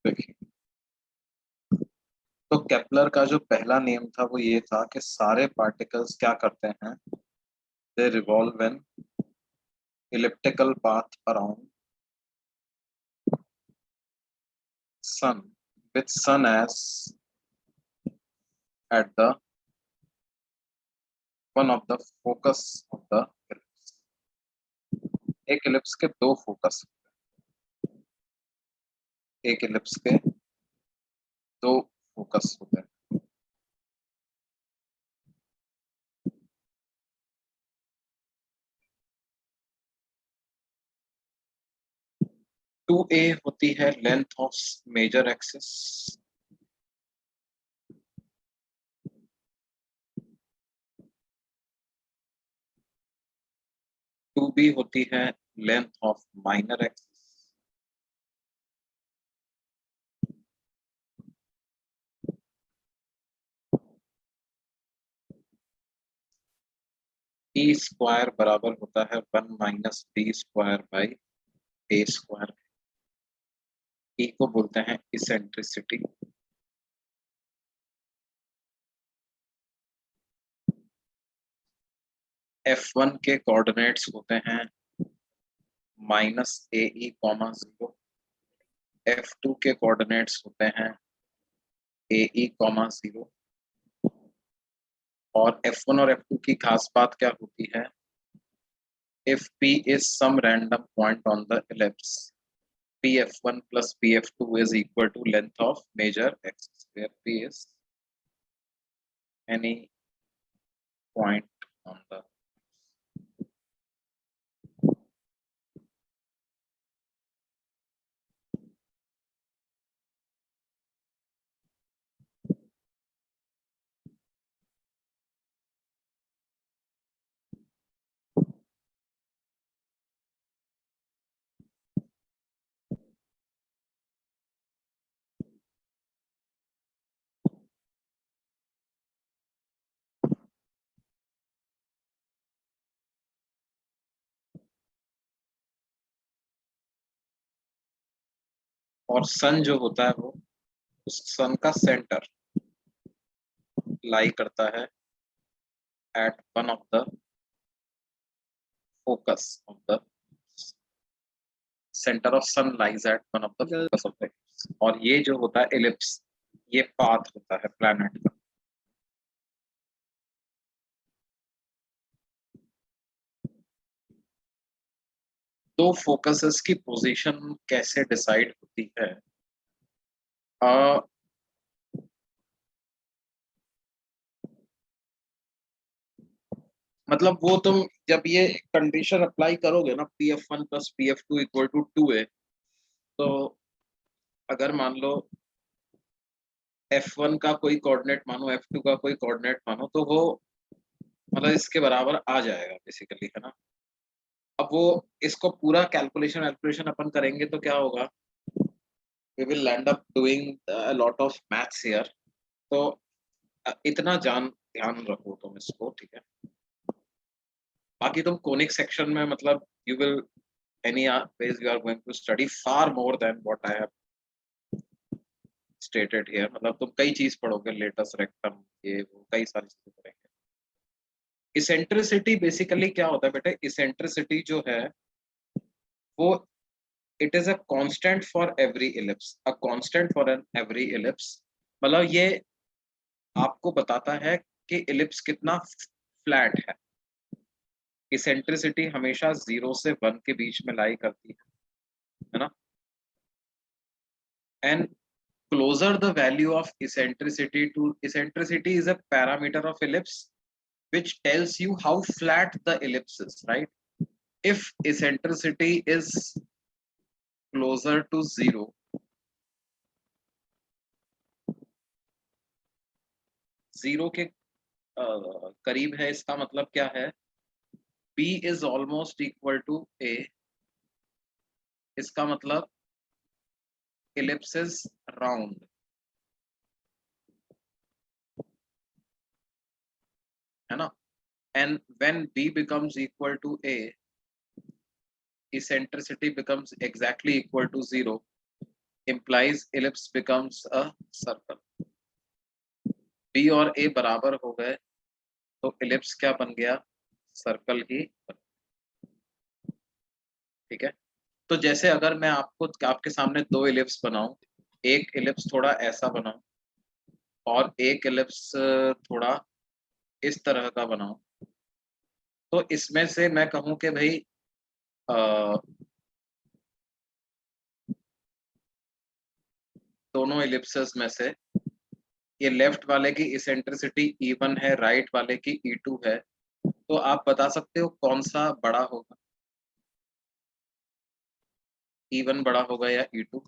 देखिए, तो केपलर का जो पहला नियम था वो ये था कि सारे पार्टिकल्स क्या करते हैं, दे revolve in elliptical path around sun with sun as at the one of the focus of the ellipse। एक इलिप्स के दो फोकस, एक इलिप्स के दो फोकस होते हैं। टू ए होती है length of major axis, two b होती है length of minor axis, e square बराबर होता है 1 minus b square by a square. E को बोलते हैं इसेंट्रिसिटी। F1 के कोऑर्डिनेट्स होते हैं माइनस ए ई कॉमा 0, F2 के कोऑर्डिनेट्स होते हैं ए ई कॉमा 0, और F1 और F2 की खास बात क्या होती है, if P is some random point on the ellipse, PF1 plus PF2 is equal to length of major axis, where P is any point on the। और सन जो होता है वो, उस सन का सेंटर लाई करता है at one of the focus of the centre of sun lies at one of the focus of the, और ये जो होता है एलिप्स, ये पाथ होता है प्लैनेट का। तो फोकसेस की पोजीशन कैसे डिसाइड होती है, मतलब वो तुम जब ये कंडीशन अप्लाई करोगे ना, PF1 plus PF2 equal to 2A, तो अगर मान लो F1 का कोई कोऑर्डिनेट मानो, F2 का कोई कोऑर्डिनेट मानो, तो वो मतलब इसके बराबर आ जाएगा बेसिकली, है ना। अब वो इसको पूरा कैलकुलेशन अपन करेंगे तो क्या होगा, we will end up doing a lot of maths here. तो इतना ध्यान रखो तुम इसको, ठीक है। बाकी तुम कोनिक सेक्शन में मतलब you will any ways you are going to study far more than what I have stated here। मतलब तुम कई चीज पढ़ोगे, लेटस रेक्टम, ये वो कई सारी चीजें पढ़ेंगे। इसेंट्रिसिटी बेसिकली क्या होता है बेटे, इसेंट्रिसिटी जो है वो it is a constant for every ellipse, a constant for an every ellipse. मतलब ये आपको बताता है कि इलिप्स कितना फ्लैट है। इसेंट्रिसिटी हमेशा 0 से 1 के बीच में लाई करती है ना। And closer the value of eccentricity is a parameter of ellipse which tells you how flat the ellipse is, right? If eccentricity is closer to 0, zero के करीब है, इसका मतलब क्या है, B is almost equal to A, इसका मतलब ellipse is round, है ना। And when B becomes equal to A, eccentricity becomes exactly equal to 0, implies ellipse becomes a circle. B और A बराबर हो गए तो ellipse क्या बन गया, सर्कल ही बन, ठीक है। तो जैसे अगर मैं आपके सामने दो इलिप्स बनाऊं, एक इलिप्स थोड़ा ऐसा बनाऊं और एक इलिप्स थोड़ा इस तरह का बनाऊं, तो इसमें से मैं कहूं कि भाई दोनों इलिप्सेस में से ये लेफ्ट वाले की इसेंट्रिसिटी E1 है, राइट वाले की E2 है, तो आप बता सकते हो कौन सा बड़ा होगा, E1 बड़ा होगा या E2?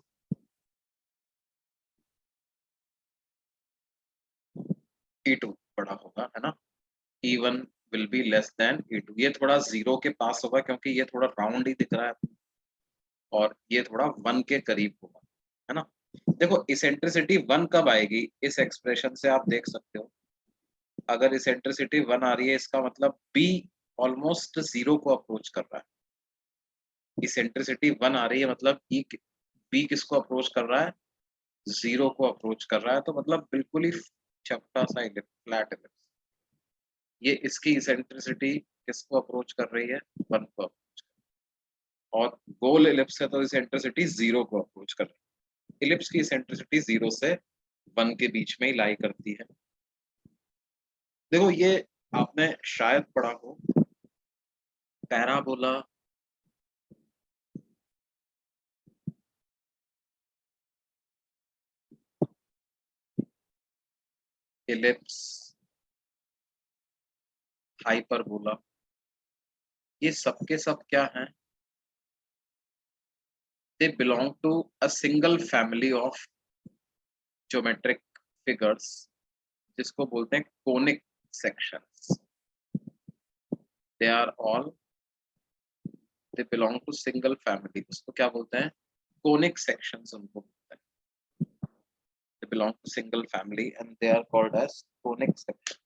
E2 बड़ा होगा, है ना। E1 will be less than E2। ये थोड़ा जीरो के पास होगा क्योंकि ये थोड़ा राउंड ही दिख रहा है और ये थोड़ा 1 के करीब होगा, है ना। देखो इसेंट्रिसिटी 1 कब आएगी, इस एक्सप्रेशन से आप देख सकते हो। अगर इसेंट्रिसिटी 1 आ रही है इसका मतलब B ऑलमोस्ट जीरो को अप्रोच कर रहा है। इसेंट्रिसिटी 1 आ रही है मतलब B किसको अप्रोच कर रहा है, जीरो को अप्रोच कर रहा है, तो मतलब बिल्कुल ही चपटा सा फ्लैट इलिप्स। ये इसकी इसेंट्रिसिटी किसको अप्रोच कर रही है, 1 को, और गोल इलिप्स है तो इसेंट्रिसिटी जीरो को अप्रोच कर रही है। इलिप्स की इसेंट्रिसिटी 0 से 1 के बीच में ही लाई करती है। देखो ये आपने शायद पढ़ा हो, पैराबोला इलिप्स हाइपरबोला, ये सबके सब क्या हैं, they belong to a single family of geometric figures, जिसको बोलते हैं conic sections. They are all, they belong to single family, उसको क्या बोलते हैं, कोनिक सेक्शंस उनको बोलते हैं। They belong to single family and they are called as conic section.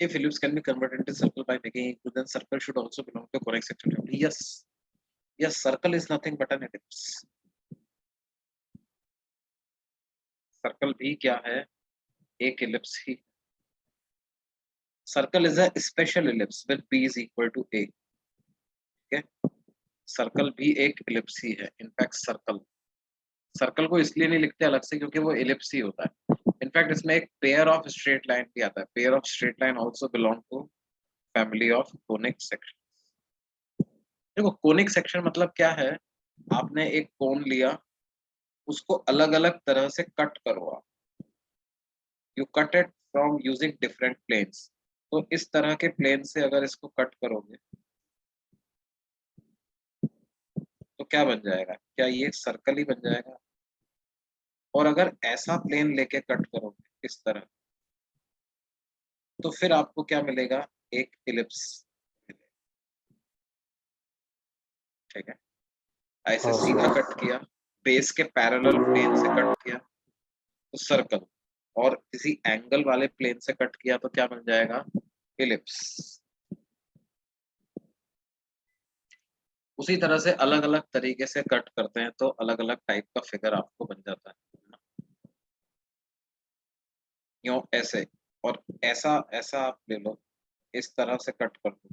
If ellipse can be converted into circle by making equal, then circle should also belong to conic section family. Yes, yes, circle is nothing but an ellipse. Circle भी क्या है, एक ellipse he. Circle is a special ellipse with b is equal to a, ठीक है। Circle भी एक ellipse ही है, in fact circle circle को इसलिए नहीं लिखते अलग से क्योंकि वो इलिप्स ही होता है। इनफैक्ट इसमें एक पेयर ऑफ स्ट्रेट लाइन भी आता है। Pair of straight line also belong to family of conic section. देखो कोनिक सेक्शन मतलब क्या है, आपने एक कोन लिया, उसको अलग अलग तरह से कट करो आप, you cut it from using different planes. तो इस तरह के प्लेन से अगर इसको कट करोगे तो क्या बन जाएगा, क्या ये सर्कल ही बन जाएगा? और अगर ऐसा प्लेन लेके कट करोगे इस तरह, तो फिर आपको क्या मिलेगा, एक इलिप्स। ठीक है, ऐसे हाँ सीधा सर। कट किया, बेस के पैरेलल प्लेन से कट किया तो सर्कल, और किसी एंगल वाले प्लेन से कट किया तो क्या बन जाएगा, इलिप्स। उसी तरह से अलग अलग तरीके से कट करते हैं तो अलग अलग टाइप का फिगर आपको बन जाता है ना? यूं ऐसे, और ऐसा ऐसा आप ले लो, इस तरह से कट कर दो,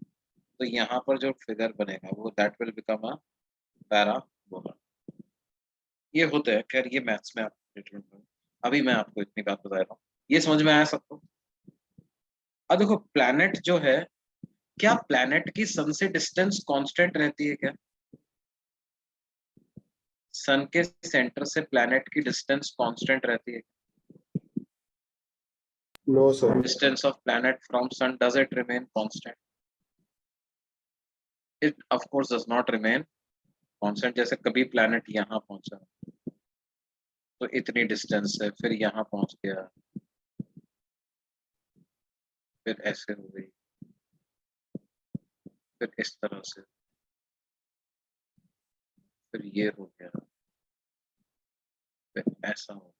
तो यहाँ पर जो फिगर बनेगा वो that will become a parabola. ये होते हैं, खैर ये मैथ्स में आप अभी मैं आपको इतनी बात बता रहा हूँ, ये समझ में आया सबको? अब देखो प्लैनेट जो है, क्या प्लैनेट की सन से डिस्टेंस कांस्टेंट रहती है क्या? सन के सेंटर से प्लैनेट की डिस्टेंस कांस्टेंट रहती है? No sir. Distance of planet from sun, does it remain constant? It of course does not remain constant. जैसे कभी प्लैनेट यहाँ पहुंचा तो इतनी डिस्टेंस है, फिर यहाँ पहुंच गया, फिर ऐसे हो गई, फिर इस तरह से, फिर ये हो गया, फिर ऐसा हो गया।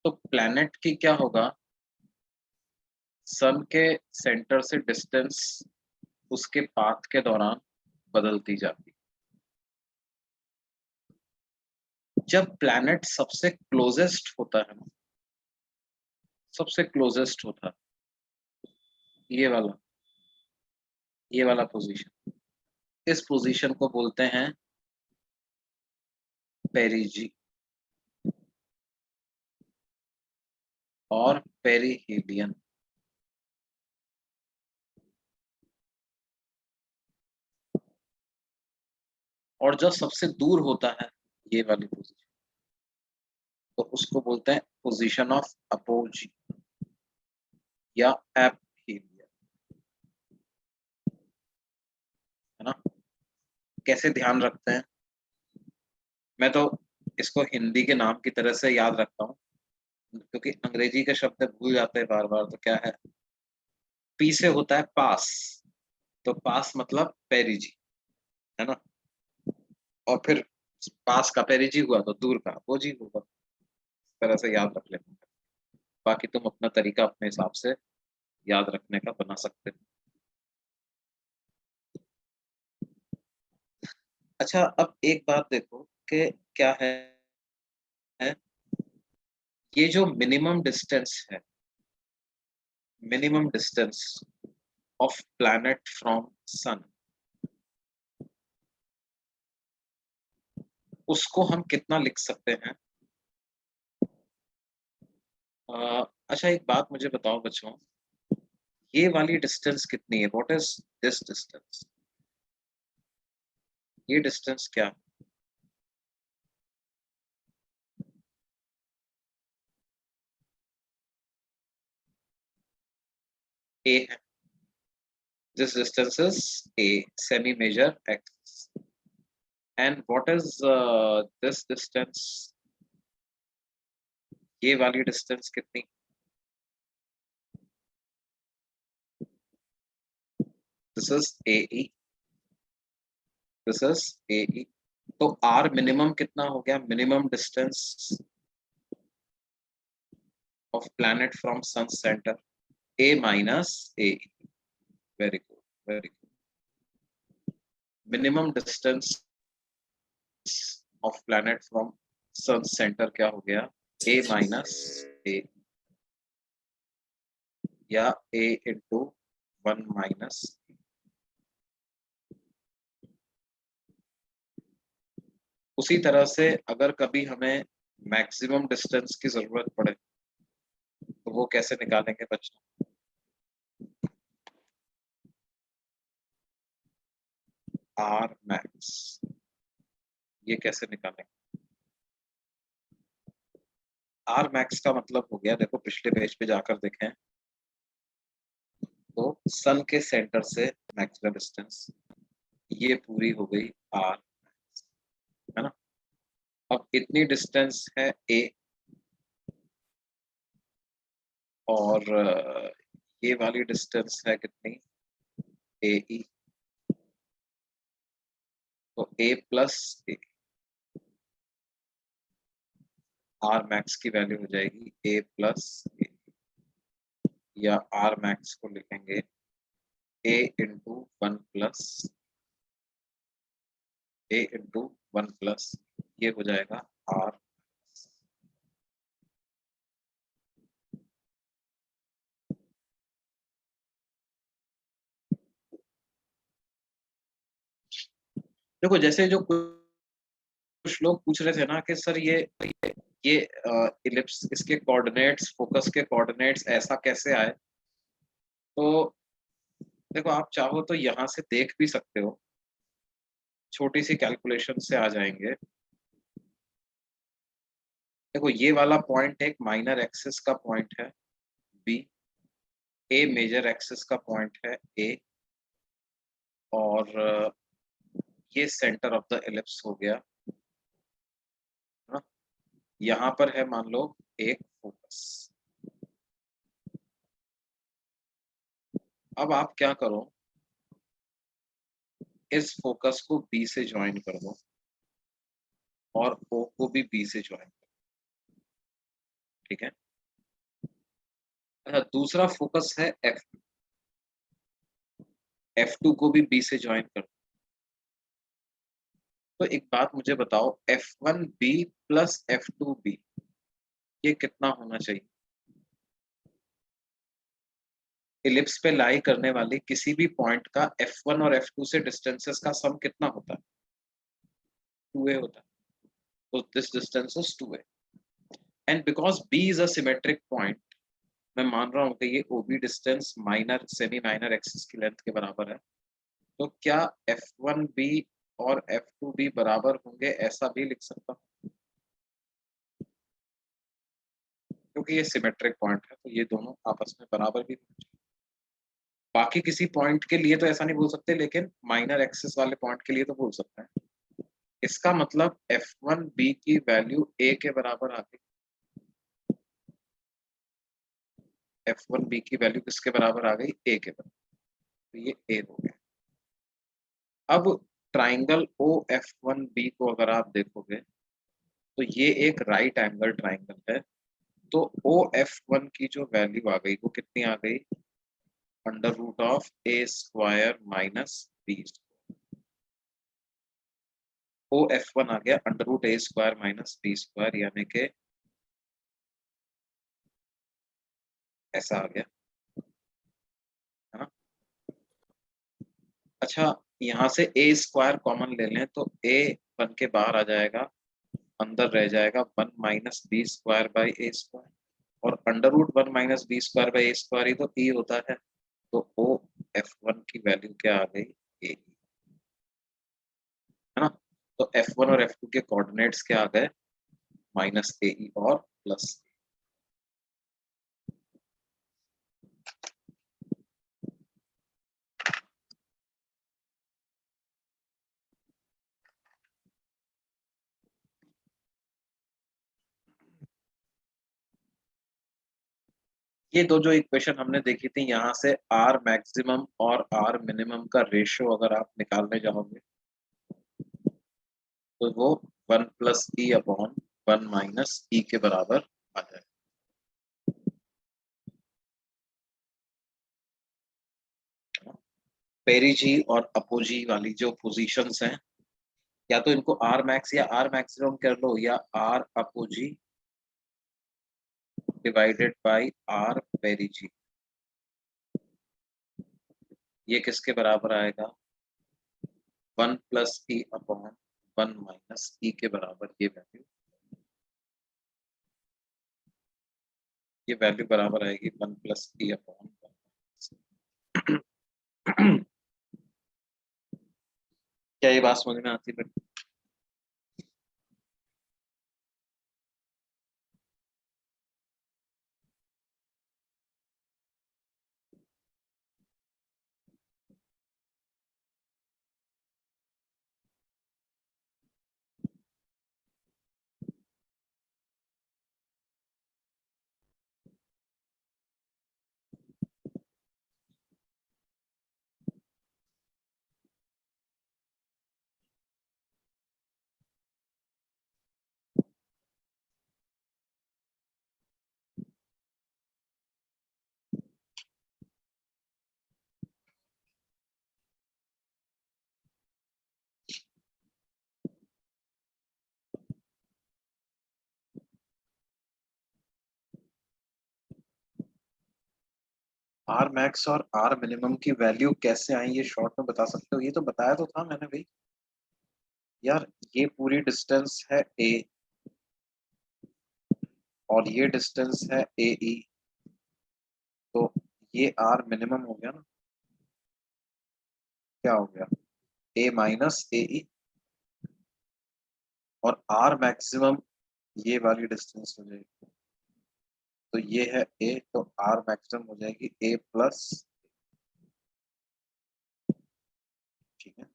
तो प्लैनेट की क्या होगा, सन के सेंटर से डिस्टेंस उसके पाथ के दौरान बदलती जाती। जब प्लैनेट सबसे क्लोजेस्ट होता है ना, सबसे क्लोजेस्ट होता है, ये वाला, ये वाला पोजीशन, इस पोजीशन को बोलते हैं पेरिजी और पेरीहेलियन। और जो सबसे दूर होता है, ये वाली पोजीशन, तो उसको बोलते हैं पोजीशन ऑफ अपोजी या एपहीलियन, है ना? कैसे ध्यान रखते हैं, मैं तो इसको हिंदी के नाम की तरह से याद रखता हूँ, क्योंकि अंग्रेजी के शब्द भूल जाते हैं बार बार। तो क्या है, पी से होता है पास, तो पास मतलब पेरिजी, है ना? और फिर पास का पेरिजी हुआ तो दूर का अपोजी होगा। इस तरह से याद रख लेते हैं, बाकी तुम अपना तरीका अपने हिसाब से याद रखने का बना सकते हो। अच्छा अब एक बात देखो कि क्या है, ये जो मिनिमम डिस्टेंस है, minimum distance of planet from sun, उसको हम कितना लिख सकते हैं? अच्छा एक बात मुझे बताओ बच्चों, ये वाली डिस्टेंस कितनी है, व्हाट इज दिस डिस्टेंस? ये डिस्टेंस क्या है? ए है, this distance is a, semi major axis. And what is this distance, ये वाली डिस्टेंस कितनी? This is a e, this is a e. तो आर मिनिमम कितना हो गया, minimum distance of planet from sun centre, a minus a, very good, very good. Minimum distance of planet from sun centre क्या हो गया, a minus ए, या a into 1 minus. उसी तरह से अगर कभी हमें मैक्सिमम डिस्टेंस की जरूरत पड़े तो वो कैसे निकालेंगे बच्चों? आर मैक्स, ये कैसे निकालेंगे? आर मैक्स का मतलब हो गया, देखो पिछले पेज पे जाकर देखें तो सन के सेंटर से मैक्सिमम डिस्टेंस, ये पूरी हो गई आर, है ना। अब इतनी डिस्टेंस है ए, और ये वाली डिस्टेंस है कितनी, ए ई, तो ए प्लस ए, आर मैक्स की वैल्यू हो जाएगी ए प्लस ए, या आर मैक्स को लिखेंगे ए इंटू 1 प्लस ए इंटू 1 प्लस, ये हो जाएगा आर। देखो जैसे जो कुछ लोग पूछ रहे थे ना कि सर ये इलिप्स, इसके कोऑर्डिनेट्स, फोकस के कोऑर्डिनेट्स ऐसा कैसे आए, तो देखो आप चाहो तो यहाँ से देख भी सकते हो, छोटी सी कैलकुलेशन से आ जाएंगे। देखो ये वाला पॉइंट एक माइनर एक्सिस का पॉइंट है बी, ए मेजर एक्सिस का पॉइंट है ए, और ये सेंटर ऑफ द एलिप्स हो गया, है ना। यहाँ पर है मान लो एक फोकस। अब आप क्या करो, इस फोकस को बी से ज्वाइन कर दो और ओ को भी बी से ज्वाइन कर, ठीक है। अच्छा, दूसरा फोकस है एफ, F2 को भी बी से ज्वाइन कर। तो एक बात मुझे बताओ, F1B प्लस F2B ये कितना होना चाहिए? इलिप्स पे लाई करने वाले किसी भी पॉइंट का F1 और F2 से डिस्टेंसेस का सम कितना होता है? 2a होता है। तो this distance is 2a, and because B is a symmetric point, मैं मान रहा हूँ कि ये OB distance minor semi minor axis की लेंथ के बराबर है। तो क्या F1B और F2B बराबर होंगे, ऐसा भी लिख सकता हूँ, क्योंकि ये सिमेट्रिक पॉइंट है तो ये दोनों आपस में बराबर भी होंगे। बाकी किसी पॉइंट के लिए तो ऐसा नहीं बोल सकते, लेकिन माइनर एक्सिस वाले पॉइंट के लिए तो बोल सकते हैं। इसका मतलब F1B की वैल्यू a के बराबर आ गई। F1B की वैल्यू किसके बराबर आ गई? a के बराबर, तो ये a हो गया। अब ट्राइंगल OF1B को अगर आप देखोगे तो ये एक राइट एंगल ट्राइंगल है, तो OF1 की जो वैल्यू आ गई वो कितनी आ गई? Under root of a square minus b। OF1 आ गया under root a square minus b square, यानी कि ऐसा आ गया, है ना। अच्छा, यहाँ से a स्क्वायर कॉमन ले लें तो a बन के बाहर आ जाएगा, अंदर रह जाएगा 1 minus b square by a square, और under root 1 minus b square by a square ही तो e होता है। तो OF1 की वैल्यू क्या आ गई? a, है ना। तो F1 और F2 के कोऑर्डिनेट्स क्या आ गए? माइनस ए और प्लस। ये दो जो इक्वेशन हमने देखी थी, यहाँ से आर मैक्सिमम और आर मिनिमम का रेशियो अगर आप निकालने जाओगे तो वो 1 plus E upon 1 minus E के बराबर आ जाए। पेरिजी और अपोजी वाली जो पोजीशंस हैं, या तो इनको आर मैक्स या आर मैक्सिमम कर लो, या R apogee divided by R perigee. ये किसके बराबर आएगा? 1 plus E upon 1 minus E के बराबर ये वैल्यू बराबर आएगी 1 प्लस ई अपॉन 1। क्या ये बात समझ में आती है? आर मैक्स और आर मिनिमम की वैल्यू कैसे आई, ये शॉर्ट में बता सकते हो? ये तो बताया तो था मैंने भाई। यार ये पूरी डिस्टेंस है ए, और ये डिस्टेंस है ए ई, तो ये आर मिनिमम हो गया ना। क्या हो गया? ए माइनस ए ई, और आर मैक्सिमम ये वाली डिस्टेंस हो जाएगी। तो ये है ए, तो आर मैक्सिमम हो जाएगी ए प्लस। ठीक है,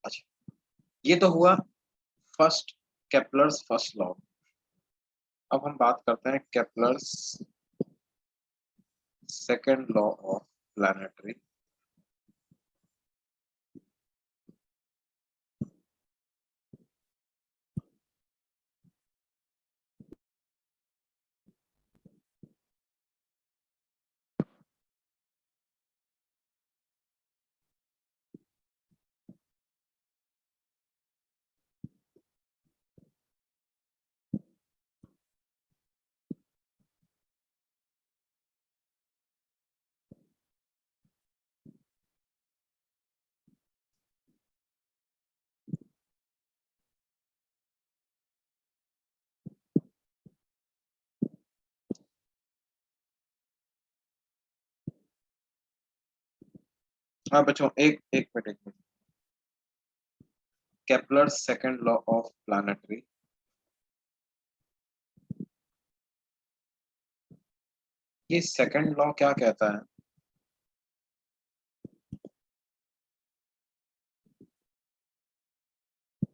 अच्छा ये तो हुआ फर्स्ट, केपलर्स फर्स्ट लॉ। अब हम बात करते हैं Kepler's second law of planetary. हाँ बच्चों, एक एक मिनट एक minute. Kepler second law of planetary, ये सेकंड लॉ क्या कहता है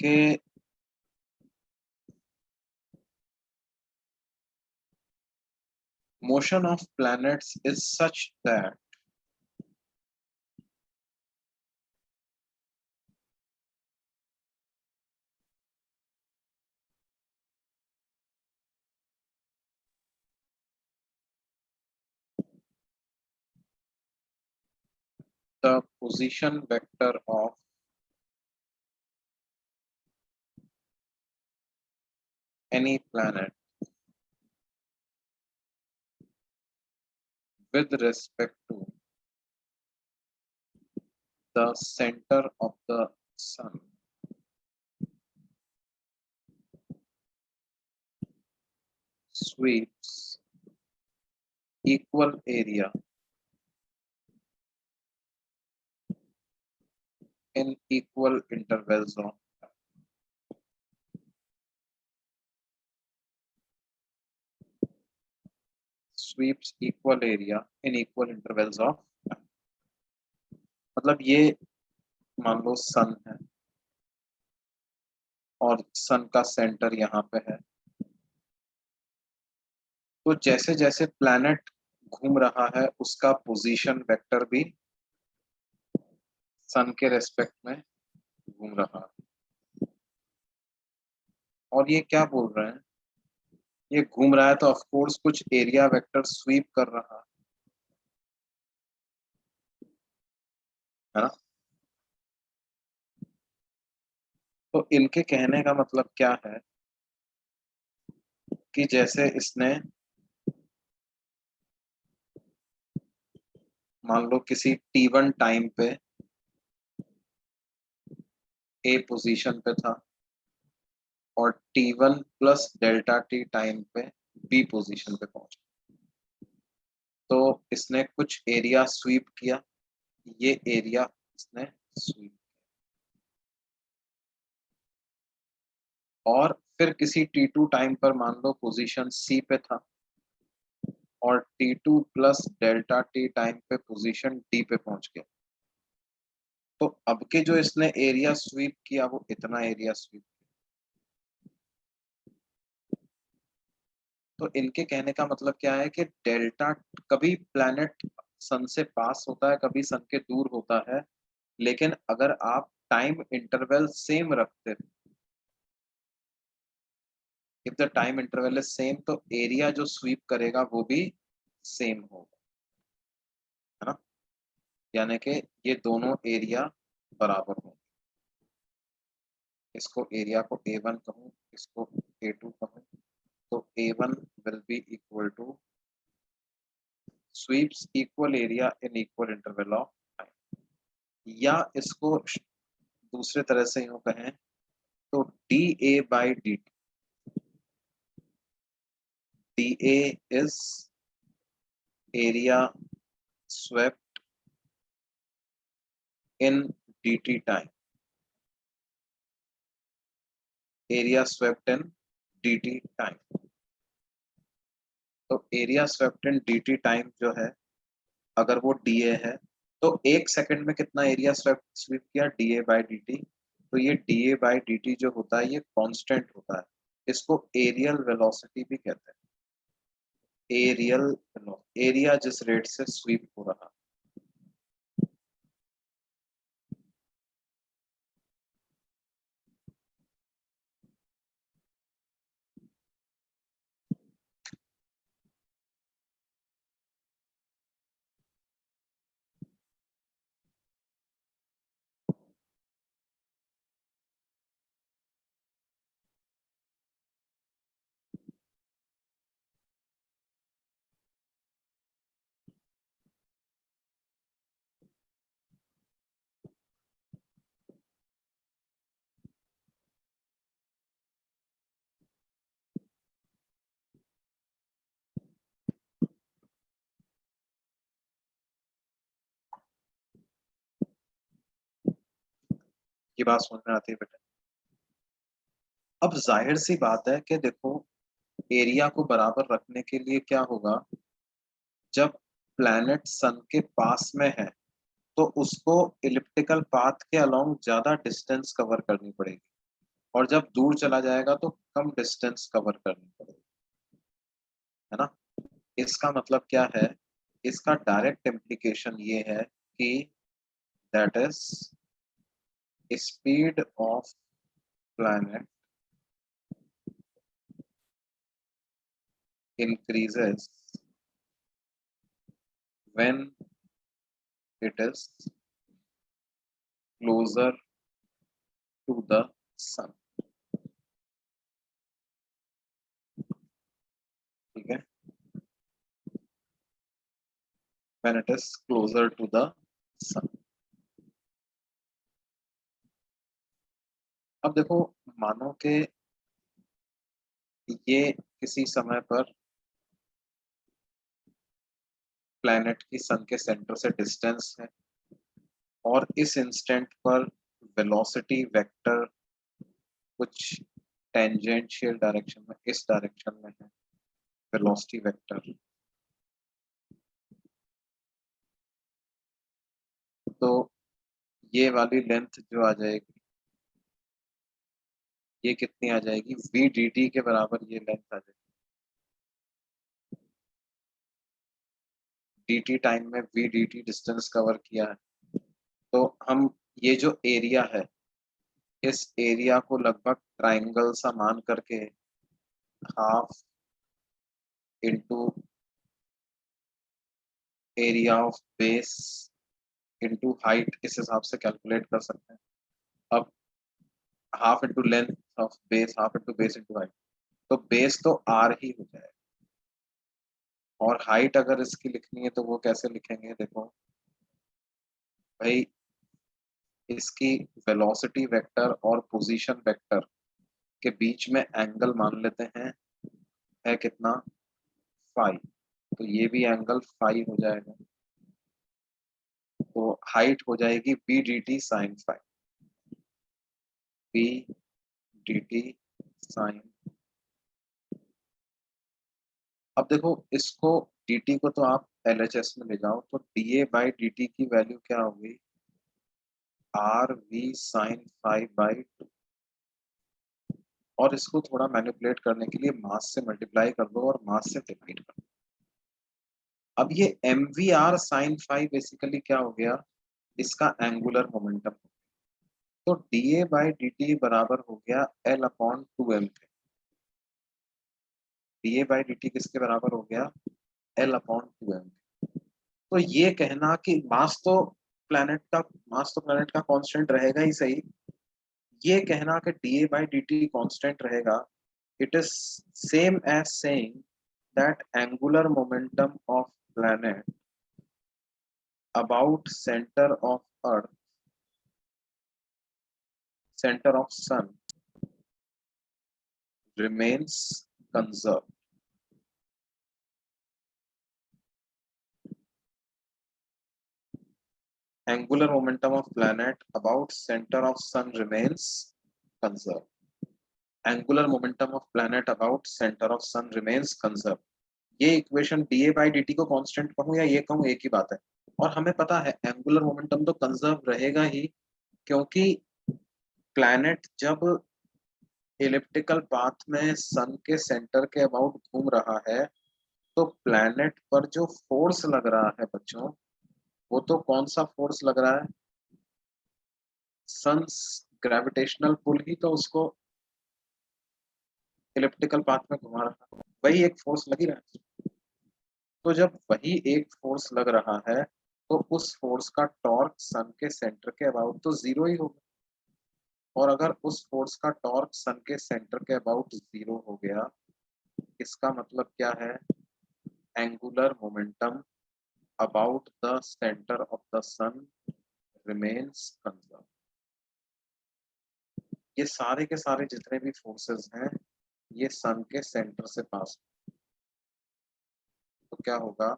कि motion of planets is such that the position vector of any planet with respect to the center of the sun sweeps equal area in equal intervals of sweeps equal area in equal intervals of। मतलब ये मान लो सन है, और सन का centre यहाँ पे है, तो जैसे जैसे प्लैनेट घूम रहा है उसका पोजीशन वेक्टर भी सन के रेस्पेक्ट में घूम रहा है। और ये क्या बोल रहे हैं? ये घूम रहा है तो ऑफ कोर्स कुछ एरिया वेक्टर स्वीप कर रहा है ना। तो इनके कहने का मतलब क्या है कि जैसे इसने मान लो किसी t1 टाइम पे ए पोजीशन पे था और t1 plus delta T time पे बी पोजीशन पे पहुंचा, तो इसने कुछ एरिया स्वीप किया, ये एरिया इसने स्वीप, और फिर किसी t2 टाइम पर मान लो पोजीशन सी पे था और t2 plus delta T time पे पोजीशन डी पे पहुंच गया, तो अब के जो इसने एरिया स्वीप किया वो इतना एरिया स्वीप। तो इनके कहने का मतलब क्या है कि डेल्टा, कभी प्लैनेट सन से पास होता है कभी सन के दूर होता है, लेकिन अगर आप टाइम इंटरवल सेम रखते हो, if the time interval is same, तो एरिया जो स्वीप करेगा वो भी सेम होगा, है ना। यानी कि ये दोनों एरिया बराबर होंगे, इसको एरिया को A1 कहूँ, इसको A2 कहूँ, तो A1 will be equal to sweeps equal area in equal interval of time, या इसको दूसरे तरह से यूं कहें तो D A by D A is area swept in D T time, area swept in D T time. तो area swept in D T time जो है, अगर वो डी ए है तो एक सेकंड में कितना एरिया स्वेप्ट स्वीप किया, D A by D T. तो ये D A by D T जो होता है ये कांस्टेंट होता है, इसको एरियल वेलोसिटी भी कहते हैं। एरियल एरिया जिस रेट से स्वीप हो रहा, ये बात समझ में आती है बेटा। अब जाहिर सी बात है कि देखो, एरिया को बराबर रखने के लिए क्या होगा, जब प्लैनेट सन के पास में है तो उसको इलिप्टिकल पाथ के अलोंग ज्यादा डिस्टेंस कवर करनी पड़ेगी, और जब दूर चला जाएगा तो कम डिस्टेंस कवर करनी पड़ेगी, है ना। इसका मतलब क्या है, इसका डायरेक्ट इम्प्लीकेशन ये है कि that is speed of planet increases when it is closer to the sun, ठीक है, when it is closer to the sun। अब देखो, मानो कि ये किसी समय पर प्लैनेट की सन के सेंटर से डिस्टेंस है, और इस इंस्टेंट पर वेलोसिटी वेक्टर कुछ टेंजेंशियल डायरेक्शन में, इस डायरेक्शन में है वेलोसिटी वेक्टर, तो ये वाली लेंथ जो आ जाएगी, ये कितनी आ जाएगी, वी डी टी के बराबर ये लेंथ आ जाएगी। डी टी टाइम में V D T distance cover किया है, तो हम ये जो एरिया है, इस एरिया को लगभग ट्राइंगल सा मान करके half into area of base into height, इस हिसाब से कैलकुलेट कर सकते हैं। अब half into length of base, half into base into height, तो बेस तो आर ही हो जाएगा। और हाइट अगर इसकी लिखनी है तो वो कैसे लिखेंगे, देखो भाई, इसकी वेलोसिटी वेक्टर और पोजीशन वेक्टर के बीच में एंगल मान लेते हैं, है कितना, फाइव, तो ये भी एंगल फाइव हो जाएगा। तो हाइट हो जाएगी B D T sine five, B D T sine. अब देखो इसको dt को तो आप LHS में ले जाओ, तो dA बाई dt की वैल्यू क्या होगी, R V sine five by two. और इसको थोड़ा मैनिपुलेट करने के लिए मास से मल्टीप्लाई कर दो और मास से डिवाइड कर दो। अब ये M V R sine five basically क्या हो गया, इसका एंगुलर मोमेंटम। तो dA बाई dt बराबर हो गया L अपॉन 2m के। dA बाई dt किसके बराबर हो गया, L अपॉन 2m। तो ये कहना कि मास तो प्लैनेट का कांस्टेंट रहेगा ही सही, ये कहना कि dA बाई dt कांस्टेंट रहेगा, it is same as saying that angular momentum of planet about centre of earth, centre of sun, remains conserved. Angular momentum of planet about center of sun remains conserved. Angular momentum of planet about center of sun remains conserved. ये equation dA by dt को constant कहूं या ये कहूं, एक ही बात है। और हमें पता है एंगुलर मोमेंटम तो कंजर्व रहेगा ही, क्योंकि प्लैनेट जब इलिप्टिकल पाथ में सन के सेंटर के अबाउट घूम रहा है, तो प्लैनेट पर जो फोर्स लग रहा है बच्चों, वो तो कौन सा फोर्स लग रहा है, सन्स ग्रेविटेशनल पुल ही तो उसको इलिप्टिकल पाथ में घुमा रहा है, वही एक फोर्स लगी रहा है। तो जब वही एक फोर्स लग रहा है, तो उस फोर्स का टॉर्क सन के सेंटर के अबाउट तो जीरो ही होगा। और अगर उस फोर्स का टॉर्क सन के सेंटर के अबाउट जीरो हो गया, इसका मतलब क्या है, angular momentum about the centre of the sun remains conserve. ये सारे के सारे जितने भी फोर्सेस हैं, ये सन के सेंटर से पास, तो क्या होगा,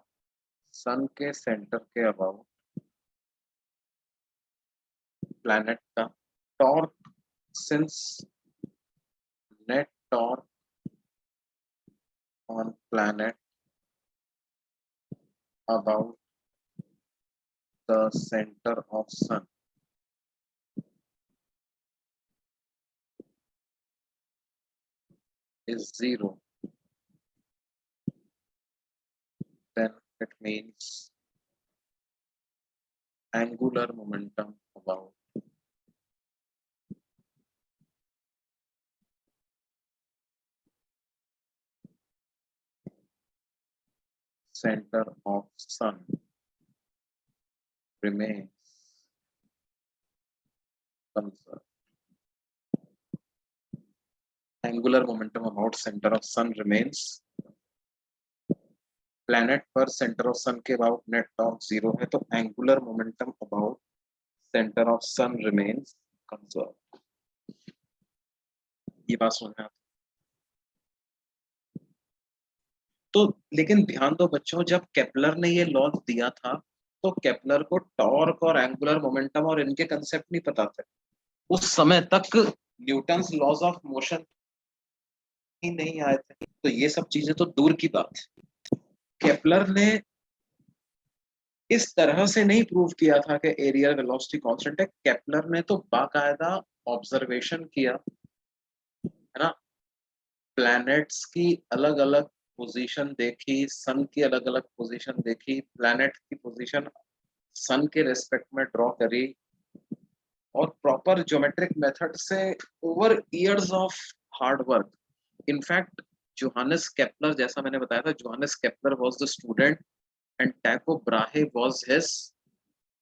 सन के सेंटर के अबाउट प्लैनेट का torque, since net torque on planet about the centre of sun is zero, then it means angular momentum about center of sun remains conserved. Angular momentum about center of sun remains, planet पर centre of sun के about net torque zero है, तो angular momentum about centre of sun remains conserve. ये बात समझ में आती। तो लेकिन ध्यान दो बच्चों, जब केपलर ने ये लॉ दिया था, तो केपलर को टॉर्क और एंगुलर मोमेंटम और इनके कंसेप्ट नहीं पता थे। उस समय तक न्यूटन्स लॉज ऑफ मोशन ही नहीं आए थे, तो ये सब चीजें तो दूर की बात है। केपलर ने इस तरह से नहीं प्रूव किया था कि एरिया वेलोसिटी कांस्टेंट है। केपलर ने तो बाकायदा ऑब्जर्वेशन किया, है ना, प्लैनेट्स की अलग अलग पोजीशन देखी, सन की अलग अलग पोजीशन देखी, प्लैनेट की पोजीशन सन के रेस्पेक्ट में ड्रॉ करी, और प्रॉपर ज्योमेट्रिक मेथड से over years of hard work, in fact Johannes Kepler, जैसा मैंने बताया था, Johannes Kepler was the student and Tycho Brahe was his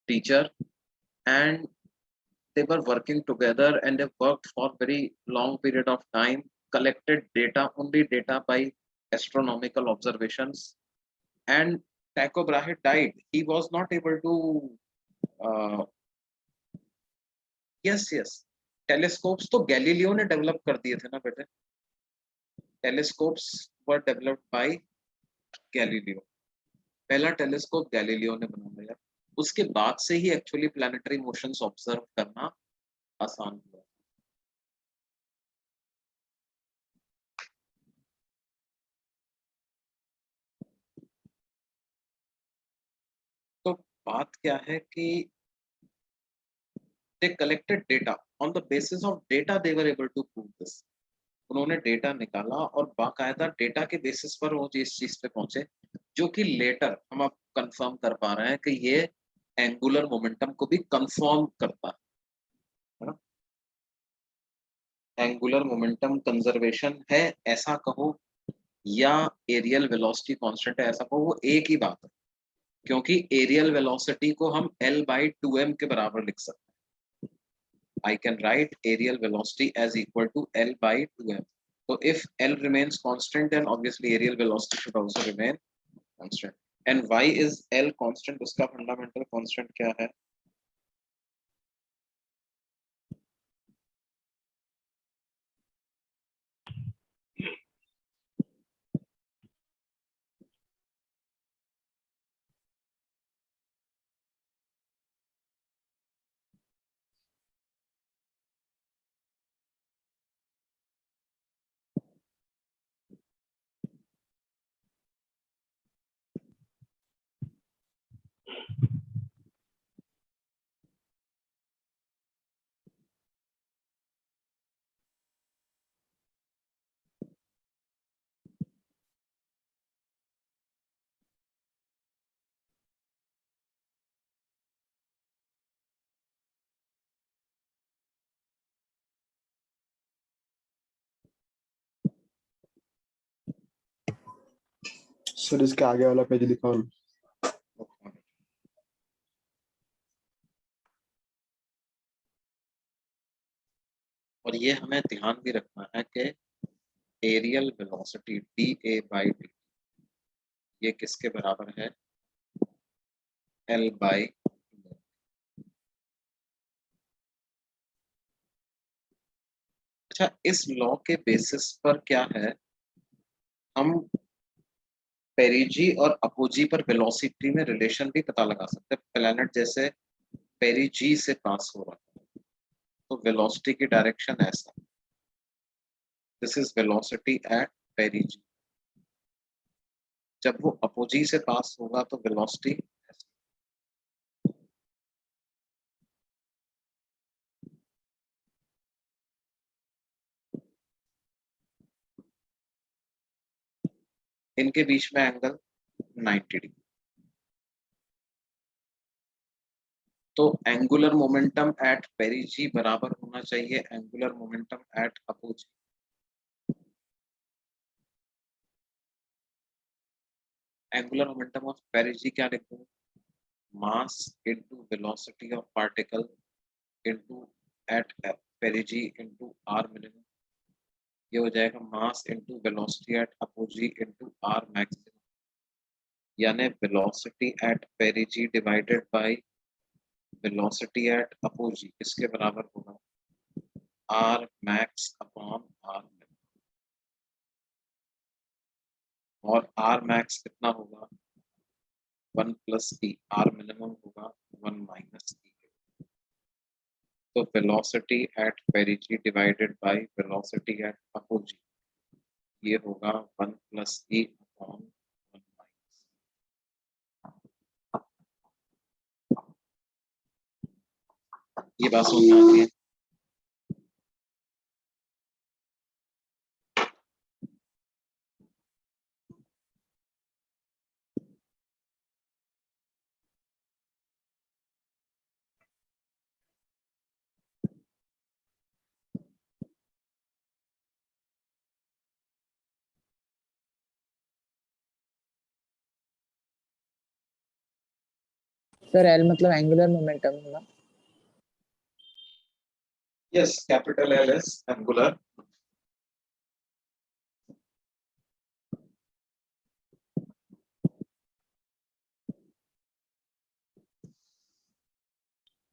teacher, and they were working together and they worked for very long period of time, collected data, only data by astronomical observations, and Tycho Brahe died. He was not able to uh, yes, telescopes तो Galileo ने develop कर दिए थे ना बेटे, telescopes were developed by Galileo, पहला telescope Galileo ने बनाया, उसके बाद से ही एक्चुअली प्लैनेटरी मोशंस ऑब्जर्व करना आसान हुआ। तो बात क्या है कि they collected data, on the basis of data they were able to prove this, उन्होंने डेटा निकाला और बाकायदा डेटा के बेसिस पर वो इस चीज पे पहुंचे, जो कि लेटर हम अब कंफर्म कर पा रहे हैं कि ये एंगुलर मोमेंटम को भी कंफर्म करता है ना, एंगुलर मोमेंटम कंजर्वेशन है ऐसा कहो या एरियल वेलोसिटी कांस्टेंट है ऐसा कहो, वो एक ही बात है, क्योंकि एरियल वेलोसिटी को हम L/2m के बराबर लिख सकते हैं। I can write aerial velocity as equal to L/2m. So if L remains constant, then obviously aerial velocity should also remain constant. And why is L constant? उसका fundamental constant क्या है? सर इसके आगे वाला पेज दिखाओ। और ये हमें ध्यान भी रखना है कि एरियल वेलोसिटी dA/dt ये किसके बराबर है? L/, अच्छा इस लॉ के बेसिस पर क्या है, हम पेरिजी और अपोजी पर वेलोसिटी में रिलेशन भी पता लगा सकते हैं। प्लैनेट जैसे पेरिजी से पास हो रहा है तो वेलोसिटी की डायरेक्शन ऐसा, दिस इज वेलोसिटी एट पेरिजी, जब वो अपोजी से पास होगा तो वेलोसिटी इनके बीच में एंगल 90 डिग्री, तो एंगुलर मोमेंटम एट पेरिजी बराबर होना चाहिए angular momentum at apogee. Angular momentum of perigee क्या लिखूं? Mass into velocity of particle into at perigee into r minimum, ये हो जाएगा mass into velocity at apogee into r maximum, यानी velocity at perigee divided by velocity at apogee किसके बराबर होगा? R max upon r minimum, और are max कितना होगा? 1 प्लस ई, आर मिनिमम होगा 1 माइनस ई। तो velocity at perigee divided by velocity at apogee ये होगा 1 प्लस ई अपॉन 1 माइनस, ये बात समझ में आती है। सर एल मतलब एंगुलर मोमेंटम है ना? Yes, capital L is angular.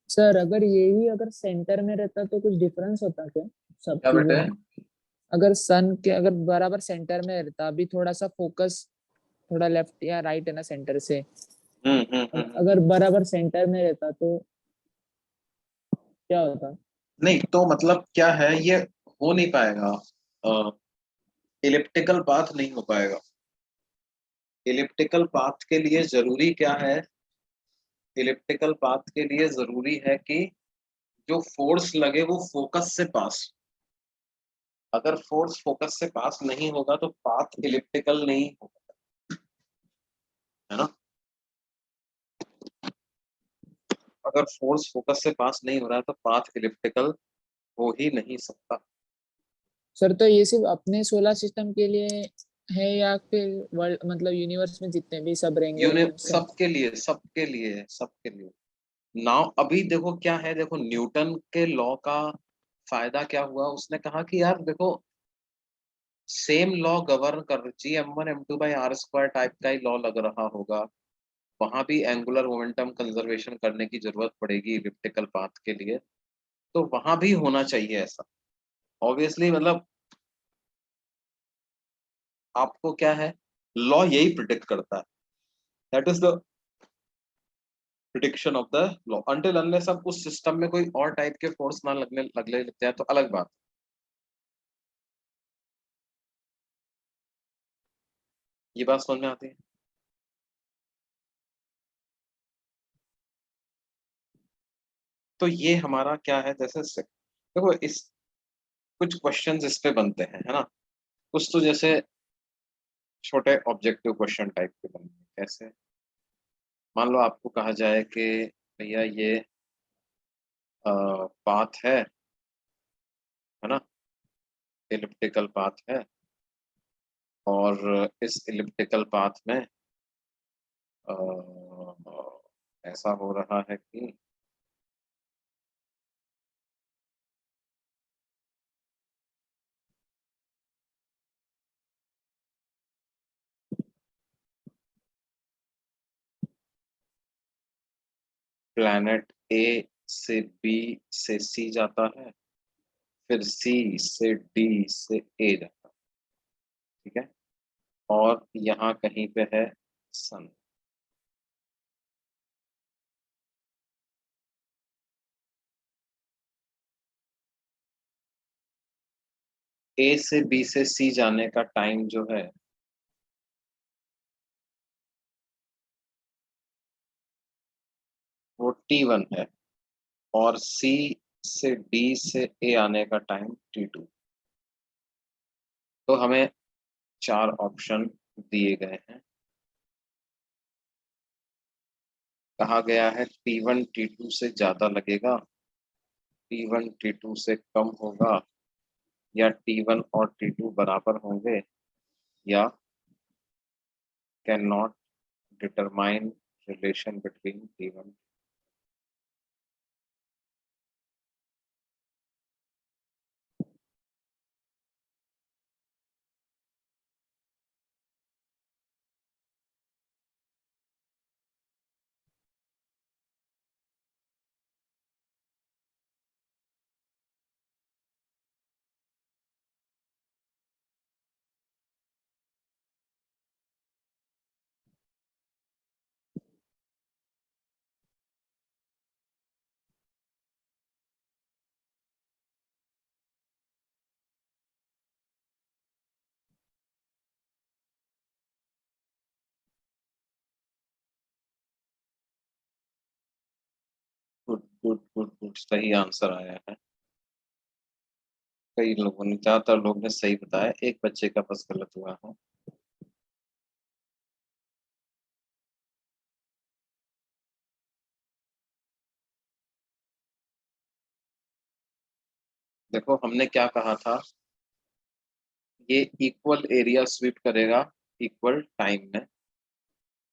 Sir अगर यही अगर सेंटर में रहता तो कुछ डिफरेंस होता क्या सब क्या चीजों बेटे? में? अगर सन के अगर बराबर सेंटर में रहता, अभी थोड़ा सा फोकस थोड़ा लेफ्ट या राइट है ना सेंटर से, अगर बराबर सेंटर में रहता तो क्या होता? नहीं तो मतलब क्या है, ये हो नहीं पाएगा, इलिप्टिकल पाथ नहीं हो पाएगा। इलिप्टिकल पाथ के लिए जरूरी क्या है? इलिप्टिकल पाथ के लिए जरूरी है कि जो फोर्स लगे वो फोकस से पास। अगर फोर्स फोकस से पास नहीं होगा तो पाथ इलिप्टिकल नहीं होगा, है ना। अगर फोर्स फोकस से पास नहीं हो रहा है तो पाथ इलिप्टिकल हो ही नहीं सकता। सर तो ये सिर्फ अपने सोलर सिस्टम के लिए है या फिर वर्ल्ड मतलब यूनिवर्स में जितने भी सब रहेंगे उन सब? सबके लिए, सबके लिए, सबके लिए। नाउ अभी देखो क्या है, देखो न्यूटन के लॉ का फायदा क्या हुआ, उसने कहा कि यार देखो सेम लॉ गवर्न कर, G m1 m2/r² टाइप का ही लॉ लग रहा होगा, वहां भी एंगुलर मोमेंटम कंजर्वेशन करने की जरूरत पड़ेगी इलिप्टिकल पाथ के लिए, तो वहां भी होना चाहिए ऐसा। ऑब्वियसली मतलब आपको क्या है, लॉ यही प्रिडिक्ट करता है, that is the prediction of the law, until unless अब उस सिस्टम में कोई और टाइप के फोर्स ना लगने लगते हैं तो अलग बात। ये बात समझ में आती है? तो ये हमारा क्या है, जैसे देखो इस कुछ क्वेश्चंस इस पे बनते हैं, है ना। कुछ तो जैसे छोटे ऑब्जेक्टिव क्वेश्चन टाइप के बनते हैं। कैसे? मान लो आपको कहा जाए कि भैया ये पाथ है ना, इलिप्टिकल पाथ है, और इस इलिप्टिकल पाथ में अ, ऐसा हो रहा है कि प्लैनेट ए से बी से सी जाता है, फिर सी से डी से ए जाता है, ठीक है, और यहाँ कहीं पे है सन। ए से बी से सी जाने का टाइम जो है वो T1 है, और सी से डी से ए आने का टाइम T2। तो हमें चार ऑप्शन दिए गए हैं। कहा गया है T1 T2 से ज्यादा लगेगा, T1 T2 से कम होगा, या T1 और T2 बराबर होंगे, या can not determine relation between T1। Good good good good, सही आंसर आया है। कई लोगों ने, ज्यादातर लोग ने सही बताया, एक बच्चे का बस गलत हुआ है। देखो हमने क्या कहा था, ये इक्वल एरिया स्वीप करेगा इक्वल टाइम में,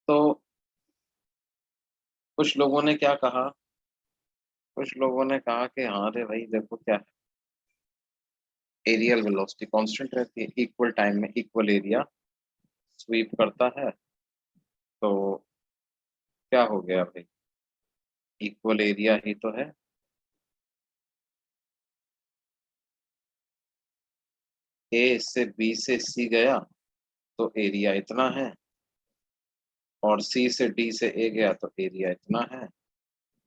तो कुछ लोगों ने क्या कहा, कुछ लोगों ने कहा कि हाँ रे भाई देखो क्या है, एरियल वेलोसिटी कांस्टेंट रहती है, इक्वल टाइम में इक्वल एरिया स्वीप करता है, तो क्या हो गया भाई, इक्वल एरिया ही तो है। ए से बी से सी गया तो एरिया इतना है, और सी से डी से ए गया तो एरिया इतना है।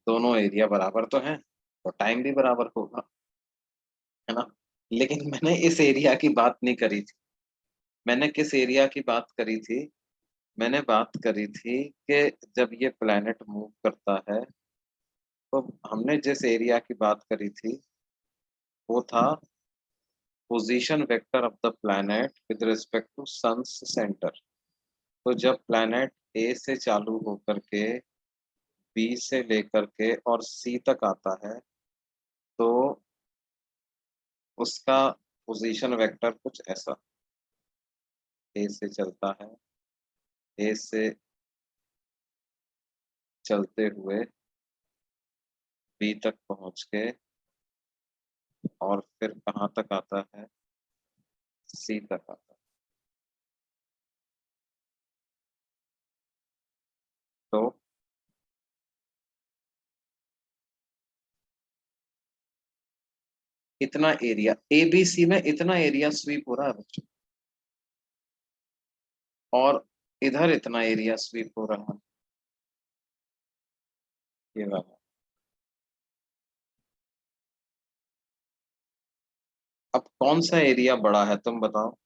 दोनों एरिया बराबर तो हैं, तो टाइम भी बराबर होगा, है ना। लेकिन मैंने इस एरिया की बात नहीं करी थी। मैंने किस एरिया की बात करी थी? मैंने बात करी थी कि जब ये प्लैनेट मूव करता है तो हमने जिस एरिया की बात करी थी वो था position vector of the planet with respect to sun's centre. तो जब प्लैनेट ए से चालू होकर के बी से लेकर के और सी तक आता है तो उसका पोजीशन वेक्टर कुछ ऐसा, ए से चलता है, ए से चलते हुए बी तक पहुंच के और फिर कहाँ तक आता है, सी तक आता है। तो इतना एरिया ए बी सी में इतना एरिया स्वीप हो रहा है बच्चों, और इधर इतना एरिया स्वीप हो रहा है, ये वाला। अब कौन सा एरिया बड़ा है तुम बताओ,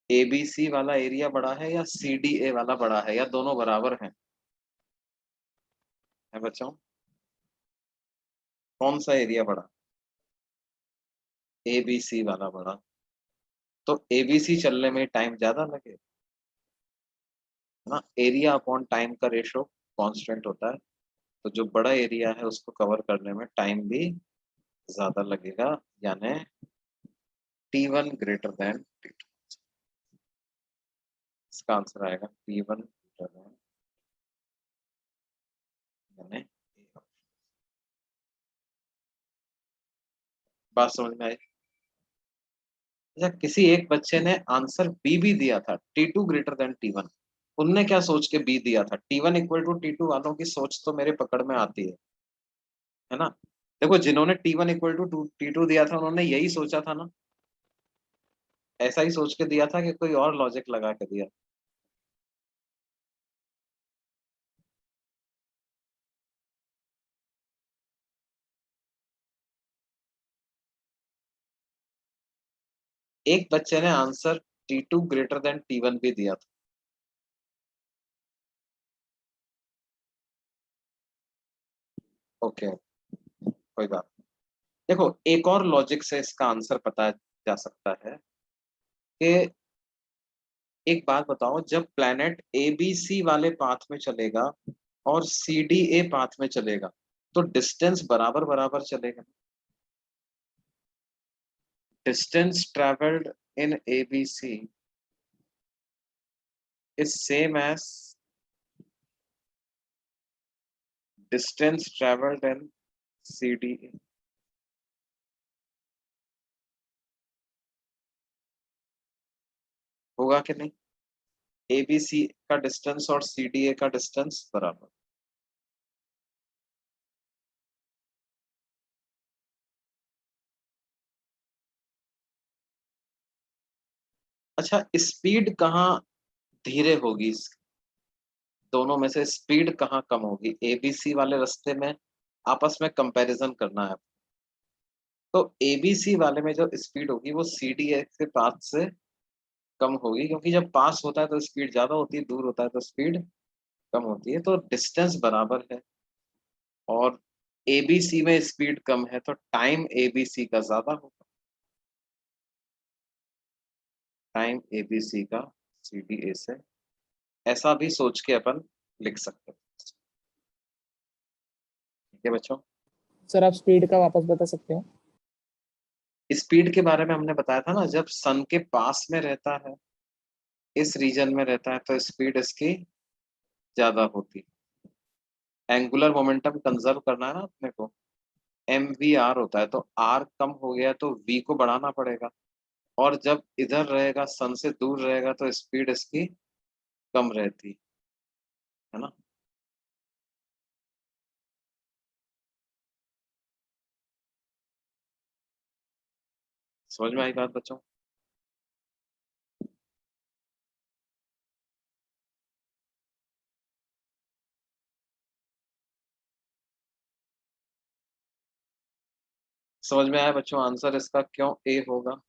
ए बी सी वाला एरिया बड़ा है या सी डी ए वाला बड़ा है, या दोनों बराबर हैं? है बच्चों, कौन सा एरिया बड़ा? ए बी सी वाला बड़ा। तो ए बी सी चलने में टाइम ज्यादा लगे, है ना। एरिया अपॉन टाइम का रेशो कांस्टेंट होता है, तो जो बड़ा एरिया है उसको कवर करने में टाइम भी ज्यादा लगेगा, यानी T1 ग्रेटर देन T2। इसका आंसर आएगा T1 ग्रेटर देन, यानी बात समझ में आई? अच्छा, किसी एक बच्चे ने आंसर बी भी दिया था, T2 ग्रेटर देन T1। उनने क्या सोच के बी दिया था? T1 इक्वल टू T2 वालों की सोच तो मेरे पकड़ में आती है ना। देखो, जिन्होंने T1 इक्वल टू T2 दिया था उन्होंने यही सोचा था ना, ऐसा ही सोच के दिया था कि कोई और लॉजिक लगा के दिया? एक बच्चे ने answer T2 greater than T1 भी दिया था। ओके, कोई बात नहीं। देखो, एक और लॉजिक से इसका आंसर पता जा सकता है कि एक बात बताओ, जब प्लैनेट ए बी सी वाले पाथ में चलेगा और सी डी ए पाथ में चलेगा तो डिस्टेंस बराबर बराबर चलेगा। Distance travelled in A B C is same as distance travelled in C D A. होगा कि नहीं? ए बी सी का डिस्टेंस और सी डी ए का डिस्टेंस बराबर। अच्छा, स्पीड कहाँ धीरे होगी? दोनों में से स्पीड कहाँ कम होगी? एबीसी वाले रास्ते में आपस में कंपैरिजन करना है। तो एबीसी वाले में जो स्पीड होगी वो सीडीए के पास से कम होगी, क्योंकि जब पास होता है तो स्पीड ज्यादा होती है, दूर होता है तो स्पीड कम होती है, तो डिस्टेंस बराबर है। और एबीसी में स्पीड कम है तो टाइम एबीसी का ज्यादा होगा, टाइम एबीसी का सीडीए से। ऐसा भी सोच के अपन लिख सकते हैं। ठीक है बच्चों, सर आप स्पीड का वापस बता सकते हो? स्पीड के बारे में हमने बताया था ना, जब सन के पास में रहता है, इस रीजन में रहता है तो स्पीड इसकी ज्यादा होती है। एंगुलर मोमेंटम कंजर्व करना है ना अपने को, एम वी आर होता है, तो आर कम हो गया तो वी को बढ़ाना पड़ेगा, और जब इधर रहेगा सन से दूर रहेगा तो स्पीड इसकी कम रहती है ना। समझ में आई बात बच्चों? समझ में आया बच्चों? आंसर इसका क्यों ए होगा?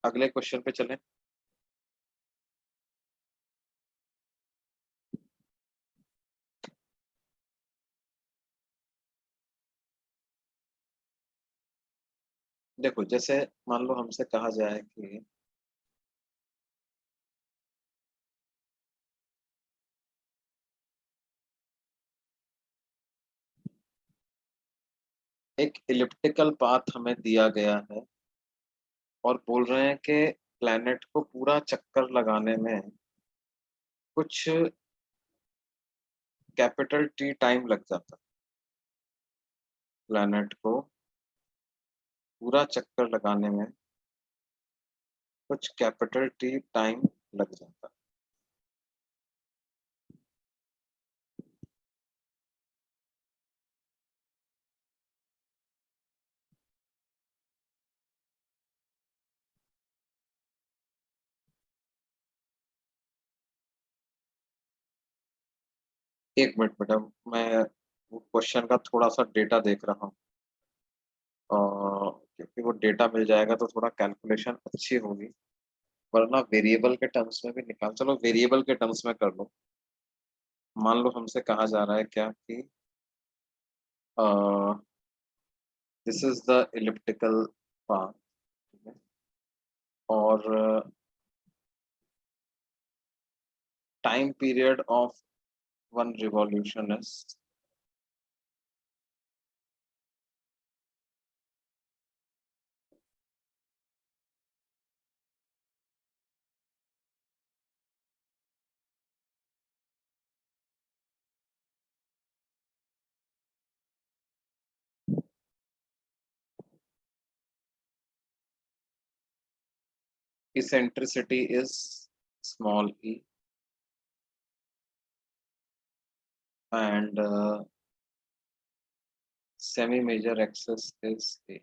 अगले क्वेश्चन पे चलें। देखो, जैसे मान लो हमसे कहा जाए कि एक इलिप्टिकल पाथ हमें दिया गया है और बोल रहे हैं कि प्लैनेट को पूरा चक्कर लगाने में कुछ कैपिटल टी टाइम लग जाता है। प्लैनेट को पूरा चक्कर लगाने में कुछ कैपिटल टी टाइम लग जाता है। एक मिनट बेटा, मैं क्वेश्चन का थोड़ा सा डेटा देख रहा हूँ, क्योंकि वो डेटा मिल जाएगा तो थोड़ा कैलकुलेशन अच्छी होगी, वरना वेरिएबल के टर्म्स में भी निकाल। चलो वेरिएबल के टर्म्स में कर लो। मान लो हमसे कहा जा रहा है क्या कि this is the elliptical path, और time period of one revolution eccentricity is small e, and semi major axis is a।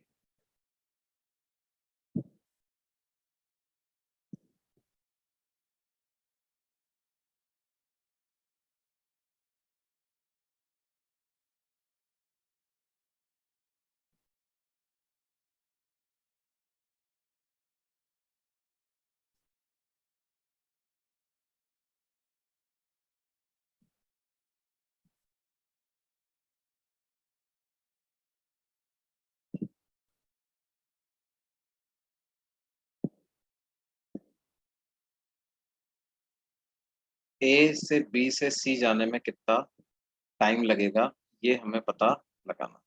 ए से बी से सी जाने में कितना टाइम लगेगा, ये हमें पता लगाना।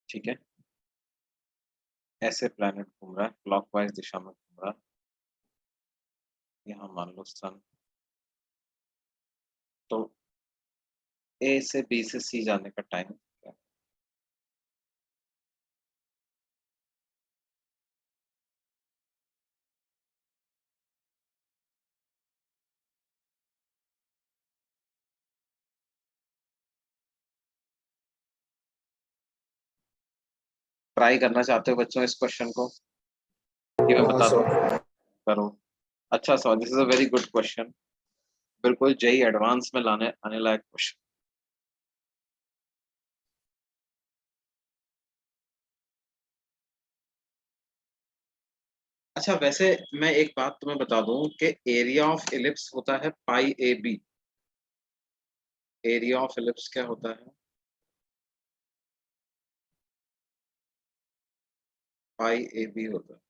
ठीक है, ऐसे प्लैनेट घूम रहा है, क्लॉकवाइज दिशा में घूम रहा है, यहाँ मान लो सन, तो ए से बी से सी जाने का टाइम क्या है? ट्राई करना चाहते हो बच्चों इस क्वेश्चन को कि मैं हाँ बता दूं? सर। करो। अच्छा सवाल, this is a very good question, बिल्कुल जेई एडवांस में लाने आने लायक क्वेश्चन। अच्छा, वैसे मैं एक बात तुम्हें बता दूं कि एरिया ऑफ इलिप्स होता है pi a b. Area of ellipse क्या होता है? पाई ए बी होता है।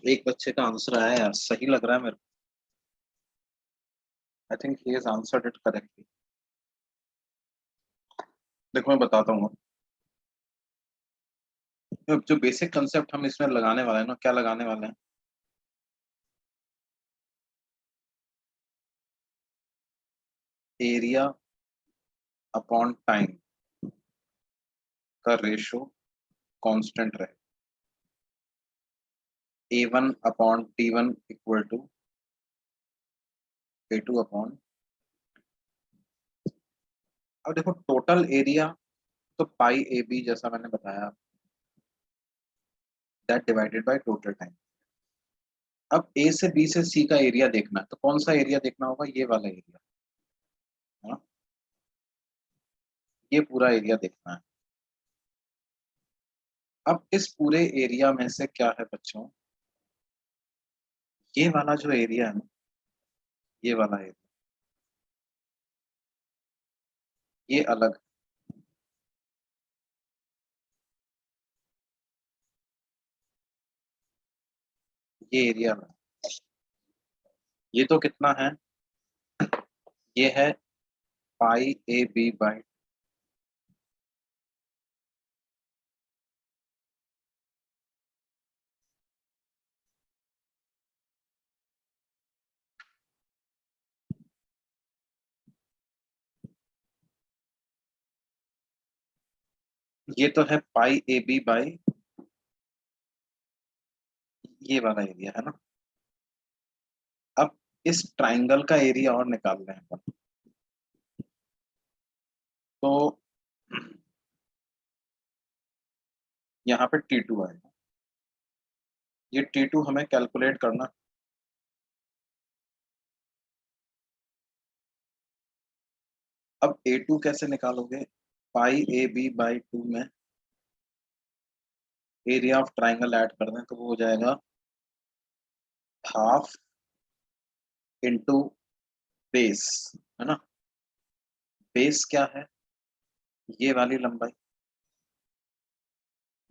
एक बच्चे का आंसर आया यार, सही लग रहा है मेरे को। I think he has answered it correctly. देखो मैं बताता हूँ। जो बेसिक कंसेप्ट हम इसमें लगाने वाले हैं ना, क्या लगाने वाले हैं, एरिया अपॉन टाइम का रेशो कांस्टेंट रहे। A1 upon T1 equal to A2 upon. अब देखो टोटल एरिया तो पाई AB जैसा मैंने बताया, that divided by total time. अब A से B से C का एरिया देखना है, तो कौन सा एरिया देखना होगा, ये वाला एरिया, है ना, ये पूरा एरिया देखना है। अब इस पूरे एरिया में से क्या है बच्चों, ये वाला जो एरिया है ना, ये वाला एरिया, ये अलग, ये एरिया अलग। ये तो कितना है, ये है पाई AB बाई, ये तो है पाई AB बाई ये वाला एरिया, है ना। अब इस ट्राइंगल का एरिया और निकाल रहे हैं अपन। तो यहाँ पे T2 आएगा, ये T2 हमें कैलकुलेट करना। अब A2 कैसे निकालोगे, पाई AB बाई 2 में एरिया ऑफ ट्राइंगल ऐड कर दें तो वो हो जाएगा हाफ इंटू बेस, है ना। बेस क्या है, ये वाली लंबाई,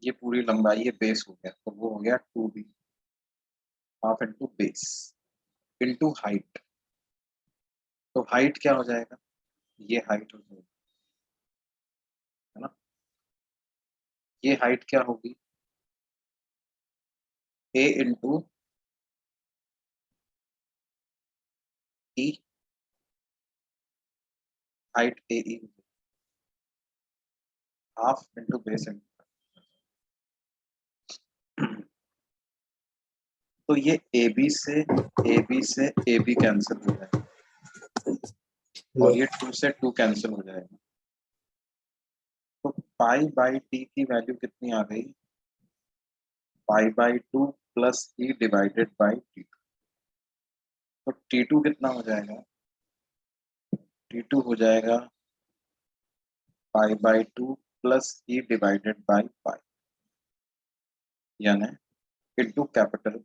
ये पूरी लंबाई, ये बेस हो गया, तो वो हो गया 2B, half into base into height. तो हाइट क्या हो जाएगा, ये हाइट हो जाएगी, है ना। ये हाइट क्या होगी, A into E, height AE, half into base into. तो ये AB से AB कैंसिल हो जाएगा और ये 2 से 2 कैंसिल हो जाएगा। तो पाई बाई टी की वैल्यू कितनी आ गई, pi by 2 plus E divided by T2। तो T2 कितना हो जाएगा, T2 हो जाएगा पाई by 2 plus E divided by pi, यानी इंटू कैपिटल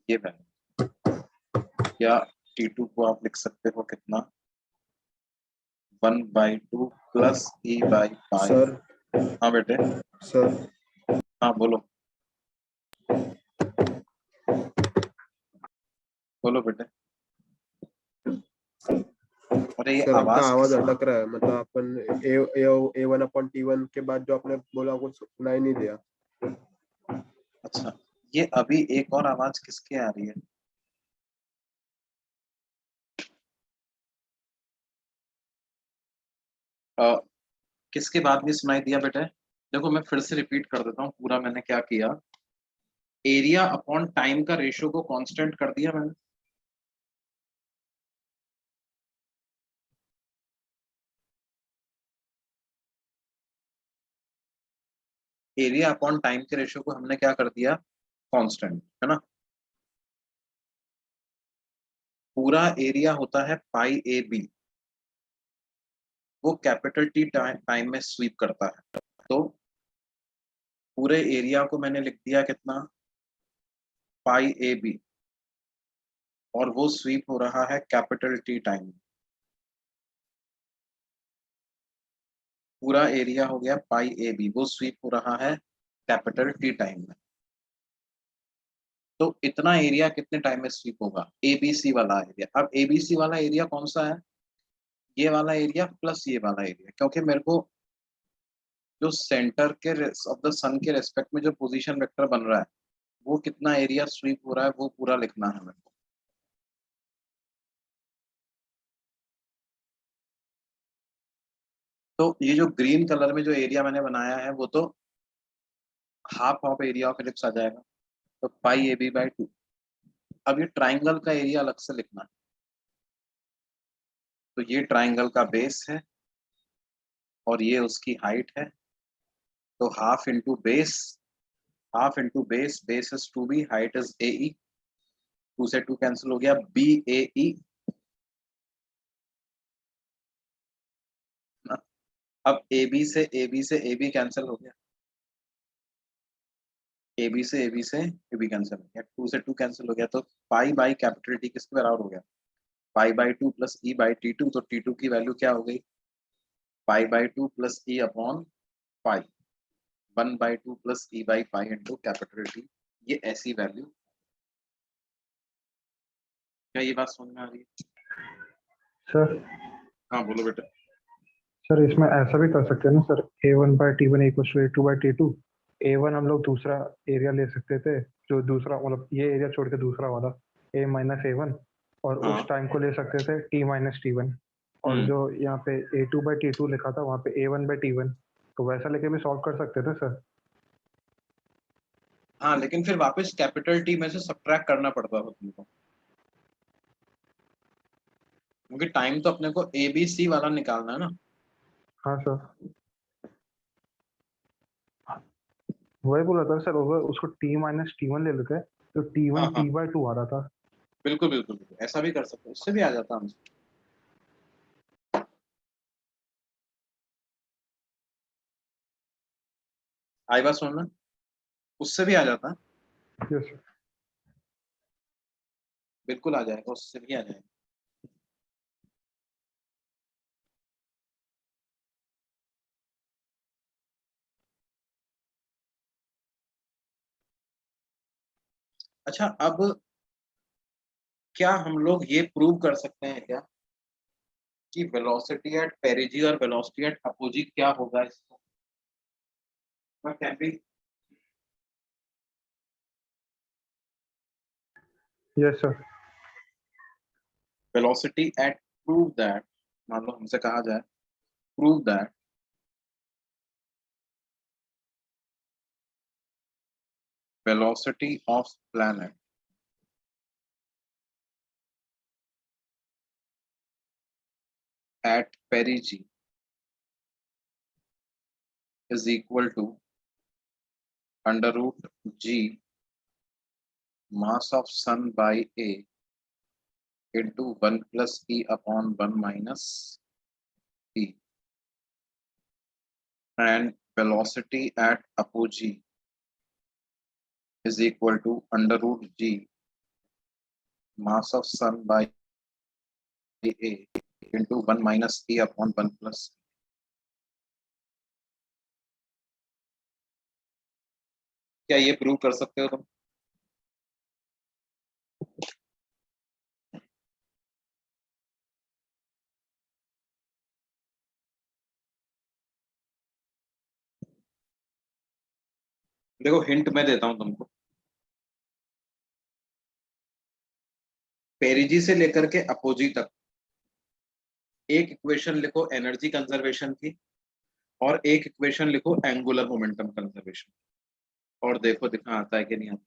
ये वैल्यू, या T2 को आप लिख सकते हो कितना, 1/2 plus E by pi. Sir हाँ बेटे, सर हाँ बोलो बोलो बेटे। अरे ये सर आपका आवाज आवाज अटक रहा है, मतलब अपन A1 अपॉन T1 के बाद जो आपने बोला कुछ सुनाई नहीं दिया। अच्छा, ये अभी एक और आवाज किसकी आ रही है? किसके बाद भी सुनाई दिया बेटा? देखो मैं फिर से रिपीट कर देता हूँ पूरा मैंने क्या किया। एरिया अपॉन टाइम का रेशियो को कांस्टेंट कर दिया मैंने। एरिया अपॉन टाइम के रेशियो को हमने क्या कर दिया? कांस्टेंट, है ना। पूरा एरिया होता है पाई ए बी, वो कैपिटल टी टाइम में स्वीप करता है। तो पूरे एरिया को मैंने लिख दिया कितना? पाई ए बी, और वो स्वीप हो रहा है कैपिटल टी टाइम में। पूरा एरिया हो गया पाई ए बी, वो स्वीप हो रहा है कैपिटल टी टाइम में। तो इतना एरिया कितने टाइम में स्वीप होगा? एबीसी वाला एरिया। अब एबीसी वाला एरिया कौन सा है? ये वाला एरिया प्लस ये वाला एरिया, क्योंकि मेरे को जो सेंटर के ऑफ द सन के रेस्पेक्ट में जो पोजीशन वेक्टर बन रहा है, वो कितना एरिया स्वीप हो रहा है वो पूरा लिखना है मेरे को। तो ये जो ग्रीन कलर में जो एरिया मैंने बनाया है वो तो half of area of ellipse आ जाएगा, तो पाई ए बी बाई 2। अब ये ट्राइंगल का एरिया अलग से लिखना है। तो ये ट्राइंगल का बेस है और ये उसकी हाइट है, तो half into base, half into base, base is 2b, height is a e, 2 से 2 कैंसिल हो गया, बी ए ई। अब ए बी से ए बी कैंसिल हो गया, ए बी से ए बी से ए बी कैंसिल हो गया, 2 से 2 कैंसिल हो गया, तो पाई बाई कैपिटल टी किसके बराबर हो गया? Pi by 2 plus E by T two. तो टी टू की वैल्यू क्या हो गई? Pi by 2 plus E upon pi, 1 by 2 plus E by pi into capital T. ये ऐसी वैल्यू। क्या ये बात समझ में आ रही है? सर हाँ बोलो बेटा। सर इसमें ऐसा भी कर सकते हैं ना sir, A1/T1 equal to A2/T2। A1 हम लोग दूसरा एरिया ले सकते थे, जो दूसरा मतलब ये एरिया छोड़ के दूसरा वाला A-A1, और हाँ। उस टाइम को ले सकते थे T-T1। और जो यहाँ पे A2/T2 लिखा था वहाँ पे A1/T1, तो वैसा लेके भी सॉल्व कर सकते थे सर। हाँ लेकिन फिर वापस कैपिटल टी में से सब्ट्रैक्ट करना पड़ता है तुमको, क्योंकि टाइम तो अपने को ए बी सी वाला निकालना है ना। हाँ सर, वही बोला था सर, अगर उसको T-T1 ले लेते तो हाँ T1 हाँ T/2 आ रहा था। बिल्कुल बिल्कुल बिल्कुल, ऐसा भी कर सकते हो, उससे भी आ जाता है आंसर। आई बात सुनना, उससे भी आ जाता है, यस सर। बिल्कुल आ जाएगा, उससे भी आ जाएगा। अच्छा अब क्या हम लोग ये प्रूव कर सकते हैं क्या कि वेलोसिटी एट पेरिजी और वेलोसिटी एट अपोजी क्या होगा इसको? Can be. Yes sir. Velocity at, prove that, मान लो हमसे कहा जाए prove that velocity of planet at perigee is equal to under root g mass of sun by a into 1 plus e upon 1 minus e, and velocity at apogee is equal to under root g mass of sun by a into 1 minus e upon 1 plus। क्या ये prove कर सकते हो तुम? देखो hint मैं देता हूं तुमको, पेरिजी से लेकर के अपोजी तक एक इक्वेशन लिखो एनर्जी कंजर्वेशन की, और एक इक्वेशन लिखो एंगुलर मोमेंटम कंजर्वेशन, और देखो दिखा आता है कि नहीं आता।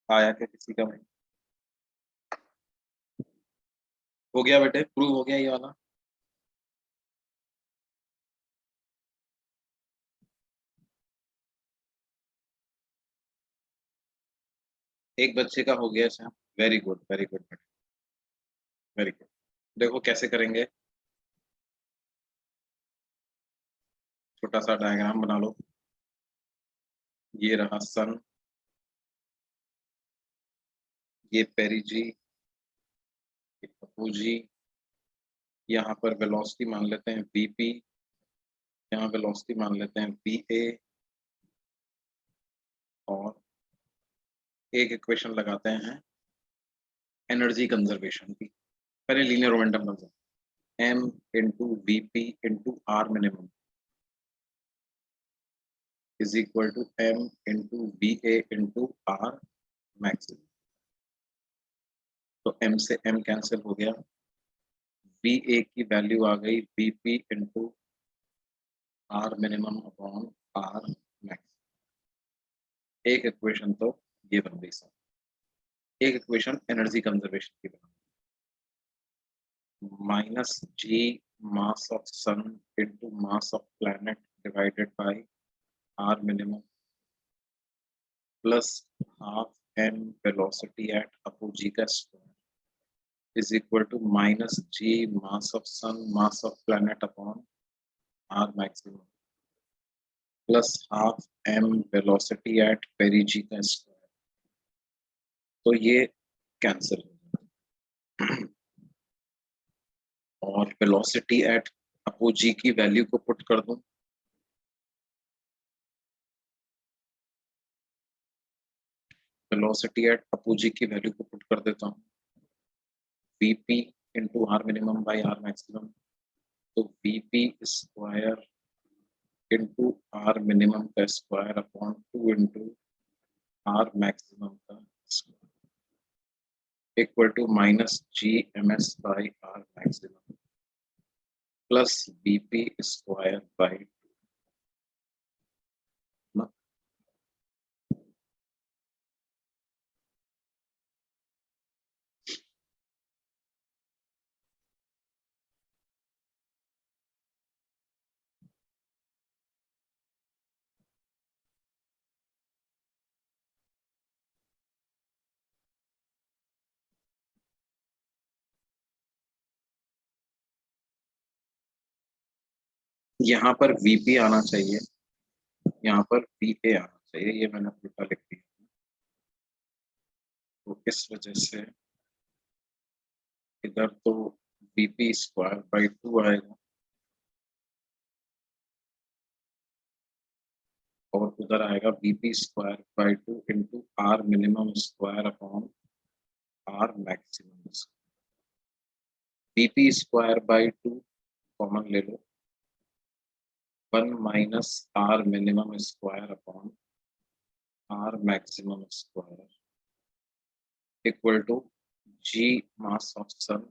आया क्या किसी का भाई? हो गया बेटे, प्रूव हो गया ये वाला? एक बच्चे का हो गया sir, very good very good बेटे, वेरी गुड। देखो कैसे करेंगे, छोटा सा डायग्राम बना लो। ये रहा सन, ये पेरिजी, ये अपोजी, यहाँ पर वेलोसिटी मान लेते हैं बीपी, यहाँ वेलोसिटी मान लेते हैं बीए, और एक इक्वेशन लगाते हैं एनर्जी कंजर्वेशन की। पहले linear momentum conserve m into VP into are minimum is equal to m into V A into are maximum. तो m से m कैंसिल हो गया, वी ए की वैल्यू आ गई VP into are minimum upon R max. एक equation तो ये बन गई सर, एक इक्वेशन एनर्जी कंजर्वेशन की बन minus g mass of sun into mass of planet divided by r minimum plus half m velocity at apogee का square is equal to minus g mass of sun mass of planet upon r maximum plus half m velocity at perigee का square। तो ये cancel और velocity at apogee की value को put कर दूं, velocity at apogee की value को पुट कर देता हूं, VP into are minimum by r maximum. तो VP square into are minimum का square upon 2 into are maximum का square equal to minus G M S by r maximum plus VP square by यहाँ पर VP आना चाहिए, यहाँ पर वीए आना चाहिए, ये मैंने उल्टा लिख दिया। तो इस वजह से इधर तो वीपी स्क्वायर बाई 2 आएगा और उधर आएगा VP square by 2 into are minimum square upon R maximum. VP square by 2 common ले लो, 1 minus R minimum square upon R maximum square equal to G mass of sun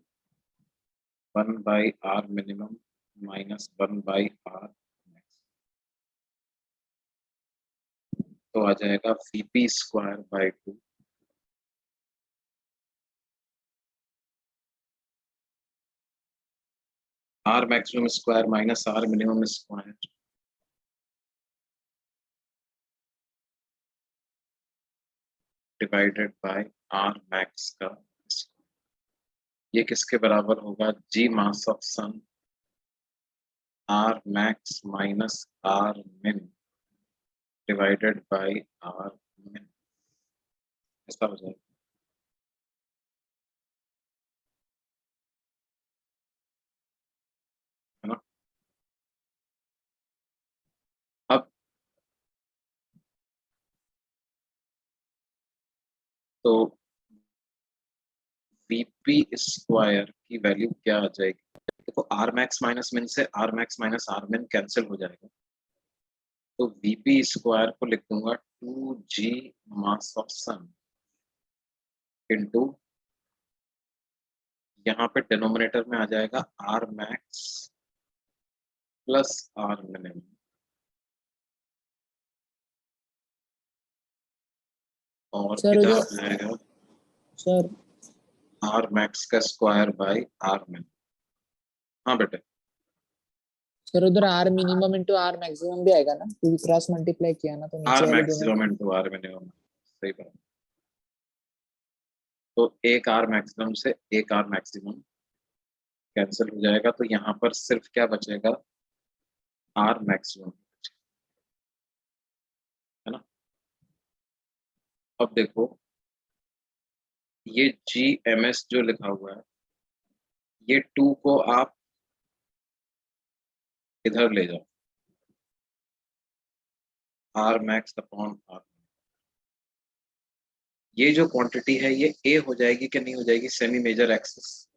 1 by R minimum minus 1 by R max. तो आ जाएगा VP square by 2 R maximum square minus R minimum square divided by R max का square. ये किसके बराबर होगा, जी mass of sun R max minus R min divided by R min, ऐसा हो जाएगा है ना। अब तो वीपी स्क्वायर की वैल्यू क्या आ जाएगी, देखो आर मैक्स माइनस मिन से आर मैक्स माइनस आर मिन कैंसिल हो जाएगा। तो वीपी स्क्वायर को लिख दूंगा 2g mass of sun into, यहाँ पे डिनोमिनेटर में आ जाएगा R max plus R minimum, और सर इधर उधर आएगा सर आर मैक्स का स्क्वायर बाई आर मिन। हाँ बेटे, सर उधर R minimum into are maximum भी आएगा ना, क्योंकि क्रॉस मल्टीप्लाई किया ना तो नीचे आर वाले दोनों। मैक्सिमम इंटू आर मिनिमम, सही बात। तो एक आर मैक्सिमम से एक आर मैक्सिमम कैंसिल हो जाएगा, तो यहाँ पर सिर्फ क्या बचेगा, आर मैक्सिमम, है ना। अब देखो ये जी एम एस जो लिखा हुआ है, ये 2 को आप इधर ले जाओ, आर मैक्स अपॉन आर। ये जो क्वांटिटी है ये ए हो जाएगी कि नहीं हो जाएगी, सेमी मेजर एक्सिस।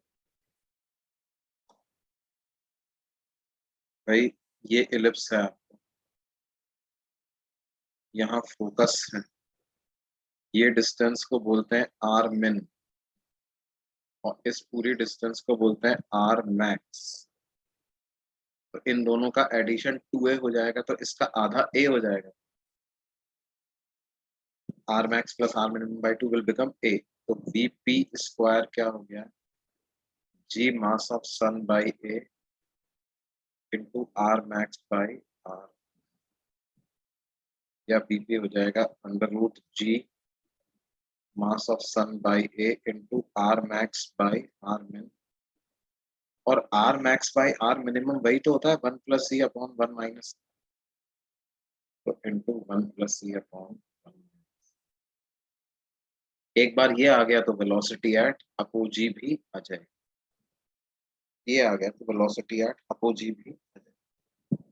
भाई ये इलिप्स है, यहाँ फोकस है, ये डिस्टेंस को बोलते हैं आर मिन, और इस पूरी डिस्टेंस को बोलते हैं आर मैक्स। तो इन दोनों का एडिशन 2a हो जाएगा, तो इसका आधा a हो जाएगा। R max plus R minimum by 2 will become a। तो vp स्क्वायर क्या हो गया, g mass of sun by a into are max by R, या bp हो जाएगा under root g mass of sun by a into are max by R min. और are max by R minimum वही तो होता है 1 plus C upon 1 minus, तो into 1 plus C upon 1। एक बार ये आ गया तो वेलोसिटी एट अपोजी भी आ जाएगी, ये आ गया तो वेलोसिटी एट अपोजी भी आ जाएगी।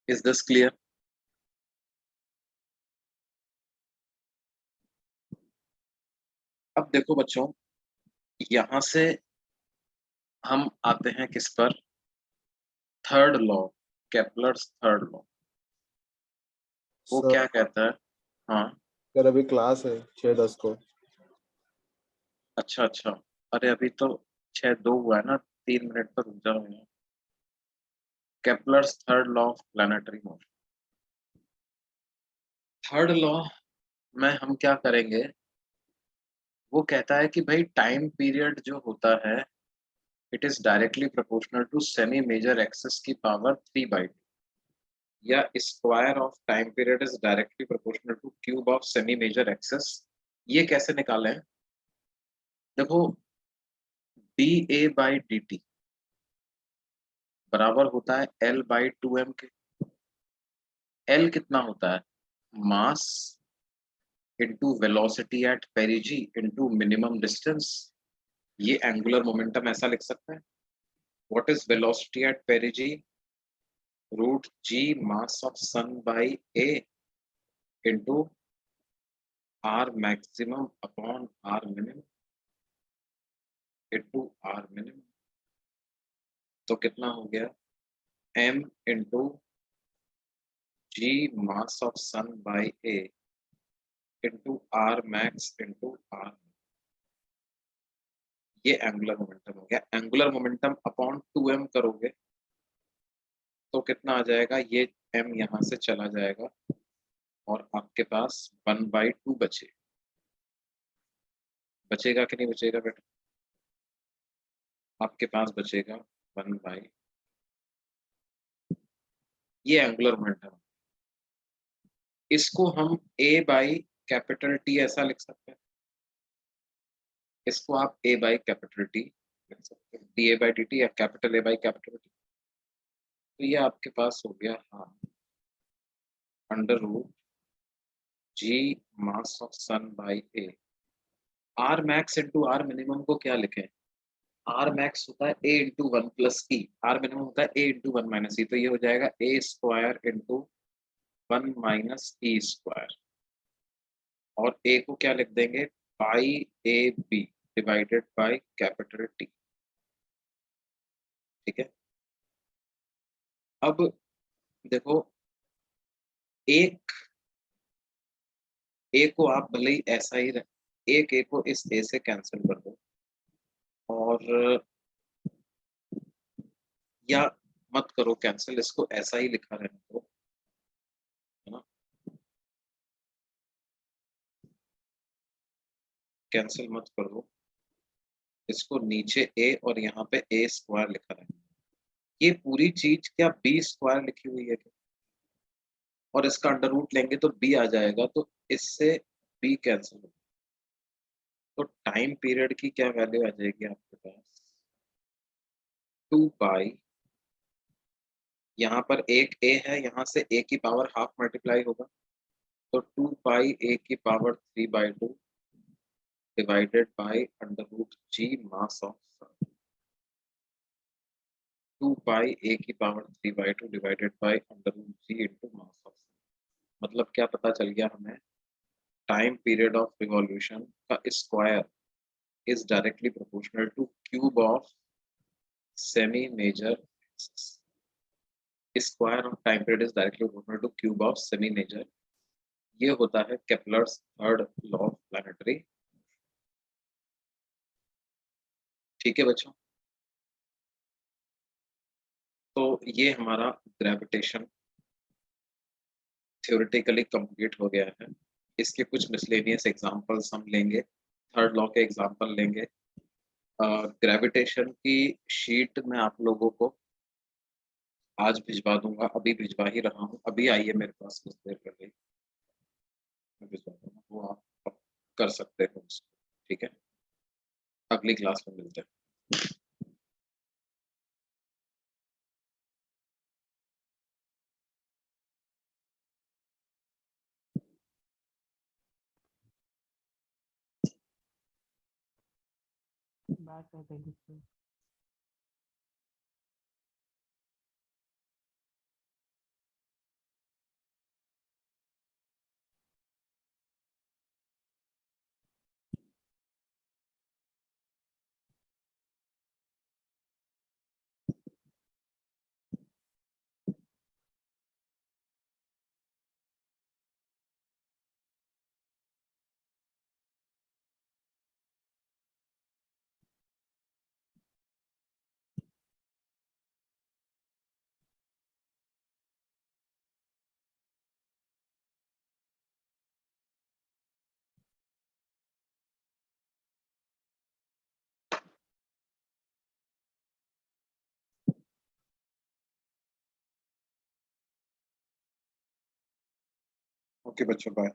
Is this clear? अब देखो बच्चों, यहां से हम आते हैं किस पर, third law, Kepler's third law. वो सर क्या कहता है? हाँ, सर अभी क्लास है 6:10 को। अच्छा अच्छा, अरे अभी तो 6:02 हुआ है ना, 3 मिनट पर रुक जाओ। Kepler's third law of planetary motion. Third law में हम क्या करेंगे, वो कहता है कि भाई टाइम पीरियड जो होता है, it is directly proportional to semi major axis की पावर 3/2, या square of time period is directly proportional to cube of semi major axis. ये कैसे निकालें? देखो, D A by D T बराबर होता है एल बाई 2m के। एल कितना होता है, mass into velocity at perigee into minimum distance. ये एंगुलर मोमेंटम ऐसा लिख सकते हैं, what is velocity at perigee, root G mass of sun by a into are maximum upon r minimum into are minimum. तो कितना हो गया, m into G mass of sun by a into are max into r. ये angular momentum हो गया। Angular momentum upon 2m करोगे तो कितना आ जाएगा, ये m यहाँ से चला जाएगा और आपके पास 1/2 बचेगा कि नहीं बचेगा बेटा? आपके पास बचेगा 1/, ये एंगुलर मोमेंटम। इसको हम a बाई कैपिटल T ऐसा लिख सकते हैं, इसको आप a बाई कैपिटल T लिख सकते हैं, d A by D t या capital A by capital T। तो ये आपके पास हो गया, हाँ, under root G mass of sun by a. R max into are minimum को क्या लिखें, आर मैक्स होता है a into 1 plus e, r minimum होता है ए इंटू 1 माइनस ई, तो ये हो जाएगा a square into 1 minus e square. और ए को क्या लिख देंगे, pi a b divided by capital T. ठीक है, अब देखो, एक ए को आप भले ही ऐसा ही एक ए को इस ए से कैंसिल कर दो, और या मत करो कैंसिल, इसको ऐसा ही लिखा रहने दो, है ना। कैंसिल मत कर दो, इसको नीचे a और यहाँ पे a स्क्वायर लिखा है, ये पूरी चीज क्या b स्क्वायर लिखी हुई है क्या? और इसका अंडर रूट लेंगे तो b आ जाएगा, तो इससे b कैंसिल हो, तो टाइम पीरियड की क्या वैल्यू आ जाएगी आपके पास, 2 पाई, यहाँ पर एक a है, यहाँ से a की पावर हाफ मल्टीप्लाई होगा, तो 2 पाई a की power 3/2 divided by under root g mass of sun, 2 pi a की power 3/2 divided by under root g into mass of sun. मतलब क्या पता चल गया हमें, टाइम पीरियड ऑफ रिवॉल्यूशन का square is directly proportional to cube of semi major, square of time period is directly proportional to cube of semi major. ये होता है Kepler's third law of planetary. ठीक है बच्चों, तो ये हमारा ग्रेविटेशन थ्योरेटिकली कंप्लीट हो गया है। इसके कुछ मिसलेनियस एग्जांपल्स हम लेंगे, थर्ड लॉ के एग्जांपल लेंगे। ग्रेविटेशन की शीट मैं आप लोगों को आज भिजवा दूंगा, अभी भिजवा ही रहा हूँ, अभी आई है मेरे पास कुछ देर पहले, मैं भिजवा दूंगा, वो आप कर सकते हो उसको। ठीक है, अगली क्लास में मिलते हैं। बात करते हैं। ओके बच्चों, बाय।